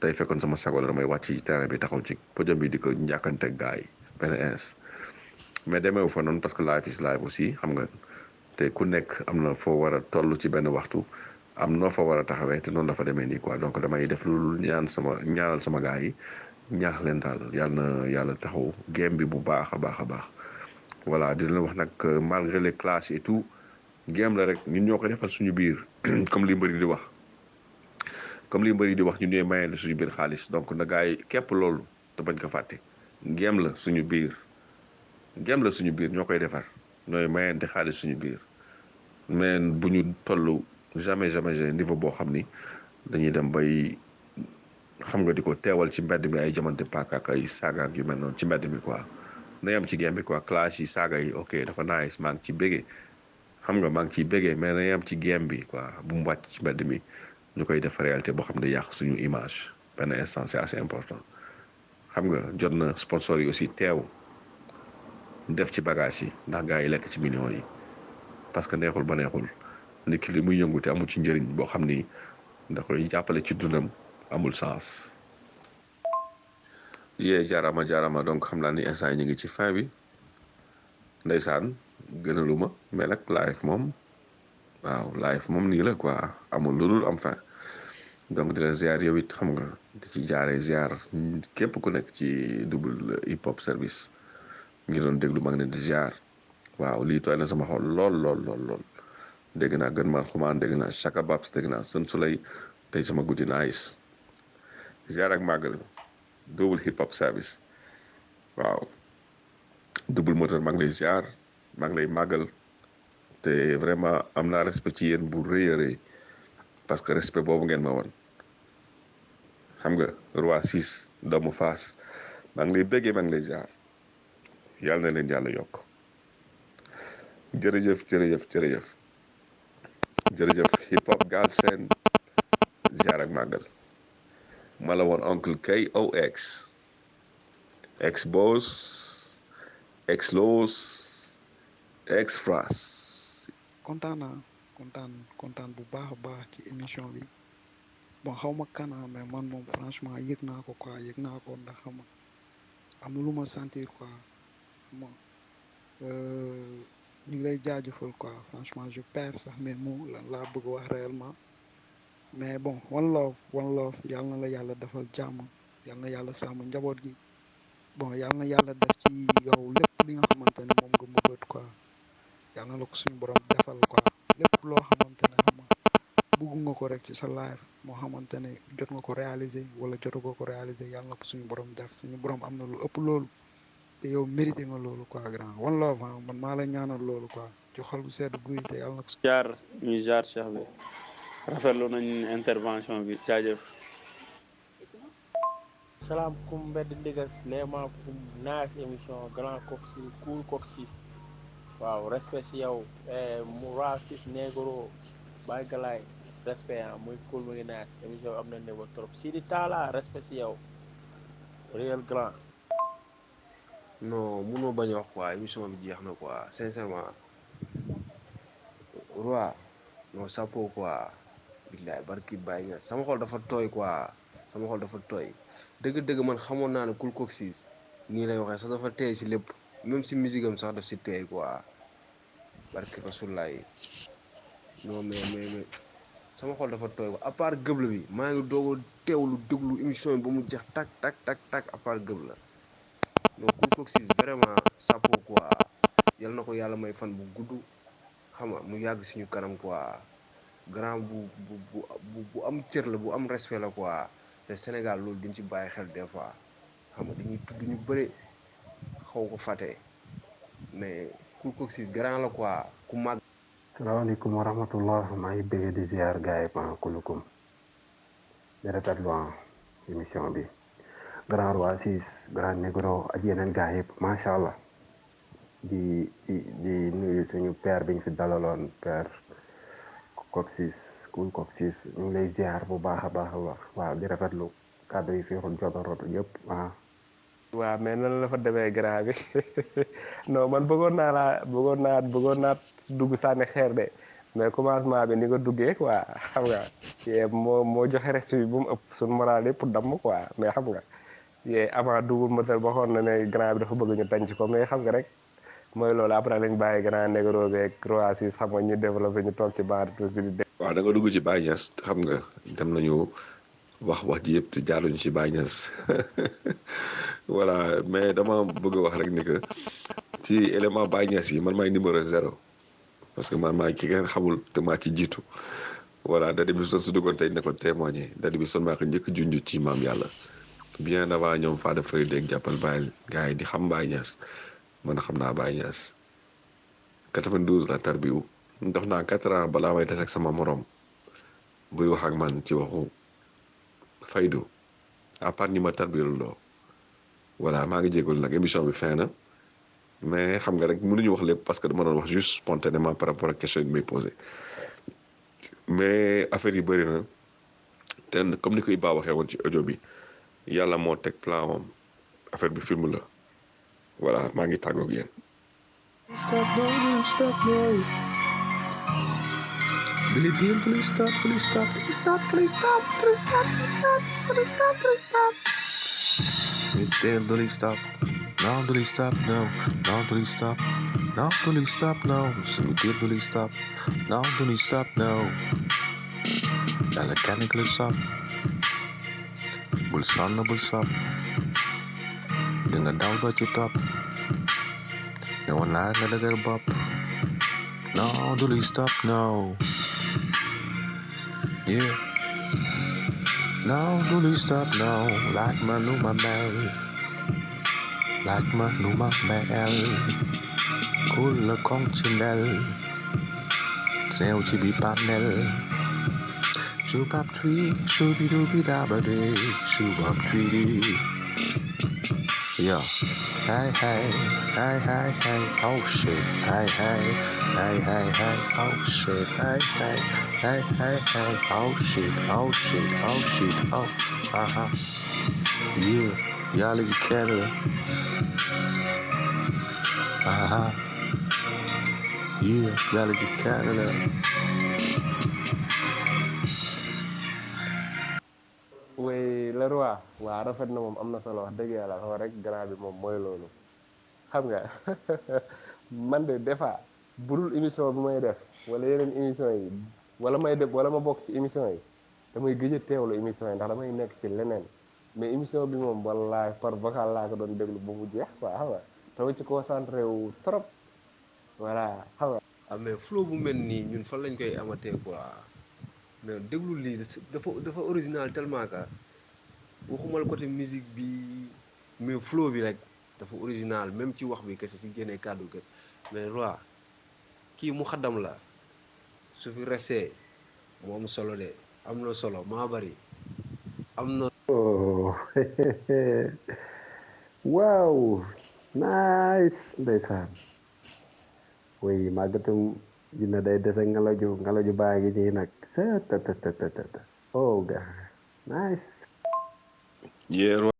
tey fekkoon sama sago la damay wàcc ci terrain bi taxaw ci podium bi di ko njàkkanteeg gars yi benn ins mais demeewu fa noonu parce que life is life aussi xam nga te ku nekk am na foo war a toll ci benn waxtu am noo fa war a taxawee te noonu la fa demee nii quoi donc damay def lu ñaanal sama gars yi ñaax leen daal yàlla na yàlla taxaw game bi bu baax a baax a baax voilà di leen wax nag malgré les clashs et tout game la rek ñun ñoo ko defal suñu biir comme li mbëri di wax ñun ñooy mayee suñu biir xaalis donc na gars yi képp loolu te bañ ko fàtte game la suñu biir ñoo koy defar ñooy mayente xaalis suñu biir mais bu ñu toll jamais niveau boo xam ni dañuy dem bay xam nga di ko teewal ci mbedd mi ay jamante paak ak ay saaga ak yu mel noonu ci mbedd mi quoi na yam ci game bi quoi clash yi saaga yi ok dafa nice maa ngi ci bégee mais na yam ci game bi quoi bu mu wàcc ci mbedd mi ñu koy def réalité boo xam ne yàq suñu image benn instant c'est assez important xam nga jot na sponsor yi aussi teew def ci bagage yi ndax gars yi lekk ci millions yi parce que neexul ba neexul nit ki li muy yëngu te amul ci njëriñ boo xam ni da koy jàppale ci dundam amul sens. jaarama donc xam naa ni instant yi ñu ngi ci fin bi ndeysaan gënaluma mais nag live moom nii la quoi amul lu dul am fin donc di leen ziar yow it xam nga di ci jaaree ziar képp ku nekk ci double hip hop service ngi doon déglu maa ngi leen di ziar waaw lii tooy na sama xol lool dégg naa gën man xumaan dégg naa Chaka Babs dégg naa Sën Sulay tey sama guddi nice ziar ak màggal double hip hop service waaw double moteur maa ngi lay ziar maa ngi lay màggal te vraiment am naa respect ci yéen bu rëy a rëy parce que respect boobu ngeen ma won xam nga roi 6 doomu Faas maa ngi lay béggee maa ngi lay ziar yàlla na leen yàlla yokk jërëjëf hip hop Galsen ziar ak màggal ma la woon oncle KOX ex boss ex los ex fras kontaan bu baax a baax ci émission bi bon xaw ma kana mais man moom franchement yëg naa ko ndax xam nga am na lu ma sentir quoi xam nga ñu ngi lay jaajëfal quoi franchement je perds sax mes mots lan laa bëgg wax réellement mais bon one love yàlla na la yàlla defal jàmm yàlla na yàlla sàmm njaboot gi bon yàlla na yàlla def ci yow lépp li nga xamante ne moom nga mëbët quoi yàlla na la ko suñu borom defal quoi lépp loo xamante ne xam nga bëgg nga ko rek ci sa life moo xamante ne jot nga ko réaliser wala jotagoo ko réaliser yàlla na ko suñu borom def suñu borom am na lu ëpp loolu te yow mérité nga loolu quoi grand one love man maa la ñaanal loolu quoi ci xol bu sedd guy te yàlla na ko ñu jaar Cheikh bi rafetlu nañ intervention bi jaajëf salam kum mbedd ndigas léema kum nice émission grand coxi cool coxis waaw respect si yow mu rasis negro bay galay respect muy cool mu ngi nice émission am na niveau trop Sidi Talla respect si yow réel grand non mënoo bañ a wax quoi émission bi jeex na quoi sincèrement roi non sapo quoi billaay barki bàyyi nga sama xol dafa tooy quoi dëgg man xamoon naa ne Cool Coxis nii lay waxee sax dafa teey si lépp même si musique am sax daf si teey quoi barki rasulaay non mais sama xol dafa tooy quoi à part gëbla bi maa ngi doog a teewlu déglu émission bi ba mu jeex tak à part gëbla non Cool Coxis vraiment chapeau quoi yal na ko yàlla may fan bu gudd xam nga mu yàgg suñu kanam quoi grand bu am cër la bu am respect la quoi te Sénégal loolu duñ ci bàyyi xel des fois xam nga dañuy tudd ñu bëre xaw ko fàtte mais Cool Coxis grand la quoi ku màgg. salaamaaleykum wa rahmatullah maa ngi bëgg di ziar gars yi pan kulukum di rafetlu émission bi grand roi 6 grand négro ak yeneen gars yëpp macha allah di nuyu suñu père bi ñu fi dalaloon père Coxis Cool Coxis ñu ngi lay ziar bu baax a baax waaw di rafetlu kàddu yi fi jotoon yëpp waaw mais nan la fa demee grand bi non man bëggoon naa dugg sànni xeer de mais commencement bi ni nga duggee quoi xam nga moo joxe reste bi bu mu ëpp suñu moral yëpp damm quoi mais xam nga avant double moteur waxoon na ne grand bi dafa bëgg ñu tànc ko mais xam nga rek mooy loolu après lañ bàyyi grand négro beeg Croatie xam nga ñu développé ñu toog ci baar tous bi di waaw da nga dugg ci Baye Niass xam nga dem nañu wax ji yëpp te jaaruñu ci Baye Niass voilà mais dama bëgg a wax rek ni que ci élément Baye Niass yi man maay numéro 0 parce que man maay ki ngeen xamul te maa ci jiitu voilà dadi bi son su duggoon tey ne ko témoigner dadi bi son maa ko njëkk junj ci maam yàlla bien avant ñoom Fada Fay dégg jàppal Baye gars yi di xam Baye Niass man xam naa Baye Niass 92 la tarbiwu dox naa 4 ans balaa may des ak sama morom buy wax ak man ci waxu faydu à part ñi ma tarbiyul loo voilà maa ngi jégalu nag émission bi fin na mais xam nga rek mënuñu wax lépp parce que dama doon wax juste spontanément par rapport ak question yi may posé mais affaire yi bëri na te comme ni ko Iba waxee woon ci audio bi yàlla moo teg plan moom affaire bi film la voilà maa ngi tàggoog yéen. Billy Deal, please stop, please stop, please stop, please stop, please stop, please stop, please stop, please stop. Billy Deal, please stop. No, please stop, no, no, please stop. No, please stop, no. Billy Deal, please stop. No, please stop, no. Dale canically stop. Bul sonn bul stop. Dinga daw ba ci top. Ne woon naa nga dëgër bopp. No, please stop, no. Yeah. No, please stop, no. Like my Numa Bell. Like my Numa Bell. Cool la kong ci ndel. Seew ci bi panel. Shubap tree, shooby dooby dabba day. Shubap tree. Yeah. Hey, hey, hey, hey, hey, oh shit. Hey, hey, hey, hey, hey, oh shit. Hey, hey, hey, hey, hey, oh shit, oh shit, oh shit, oh, Yeah, y'all in Canada. Yeah, y'all in Canada. way le roi waa rafet na moom am na solo wax dëgg yàlla xaw rek grand bi moom mooy loolu xam nga man de des fois budul émission bi may def wala yeneen émission yi wala may def wala ma bokk ci émission yi damay gëj a teewlu émission yi ndax damay nekk ci leneen mais émission bi moom wallaay par vocal laa ko doon déglu ba mu jeex quoi xam nga dama ci concentré wu trop voilà xam nga. ah mais flow bu mel nii ñun fan lañ koy amatee quoi mais déglu lii dafa original tellement que waxumal côté musique bi mais flow bi rek dafa original même ci wax bi kese si génnee kàddu kese mais roi kii mu xaddam la su fi resee mu am solo de am na solo maa bari am na. Oh, wow, nice, ndeysaan. Oui, màggatum dina day dese ngalaju baa ngi nii nag. Oh, God, nice. Yeah,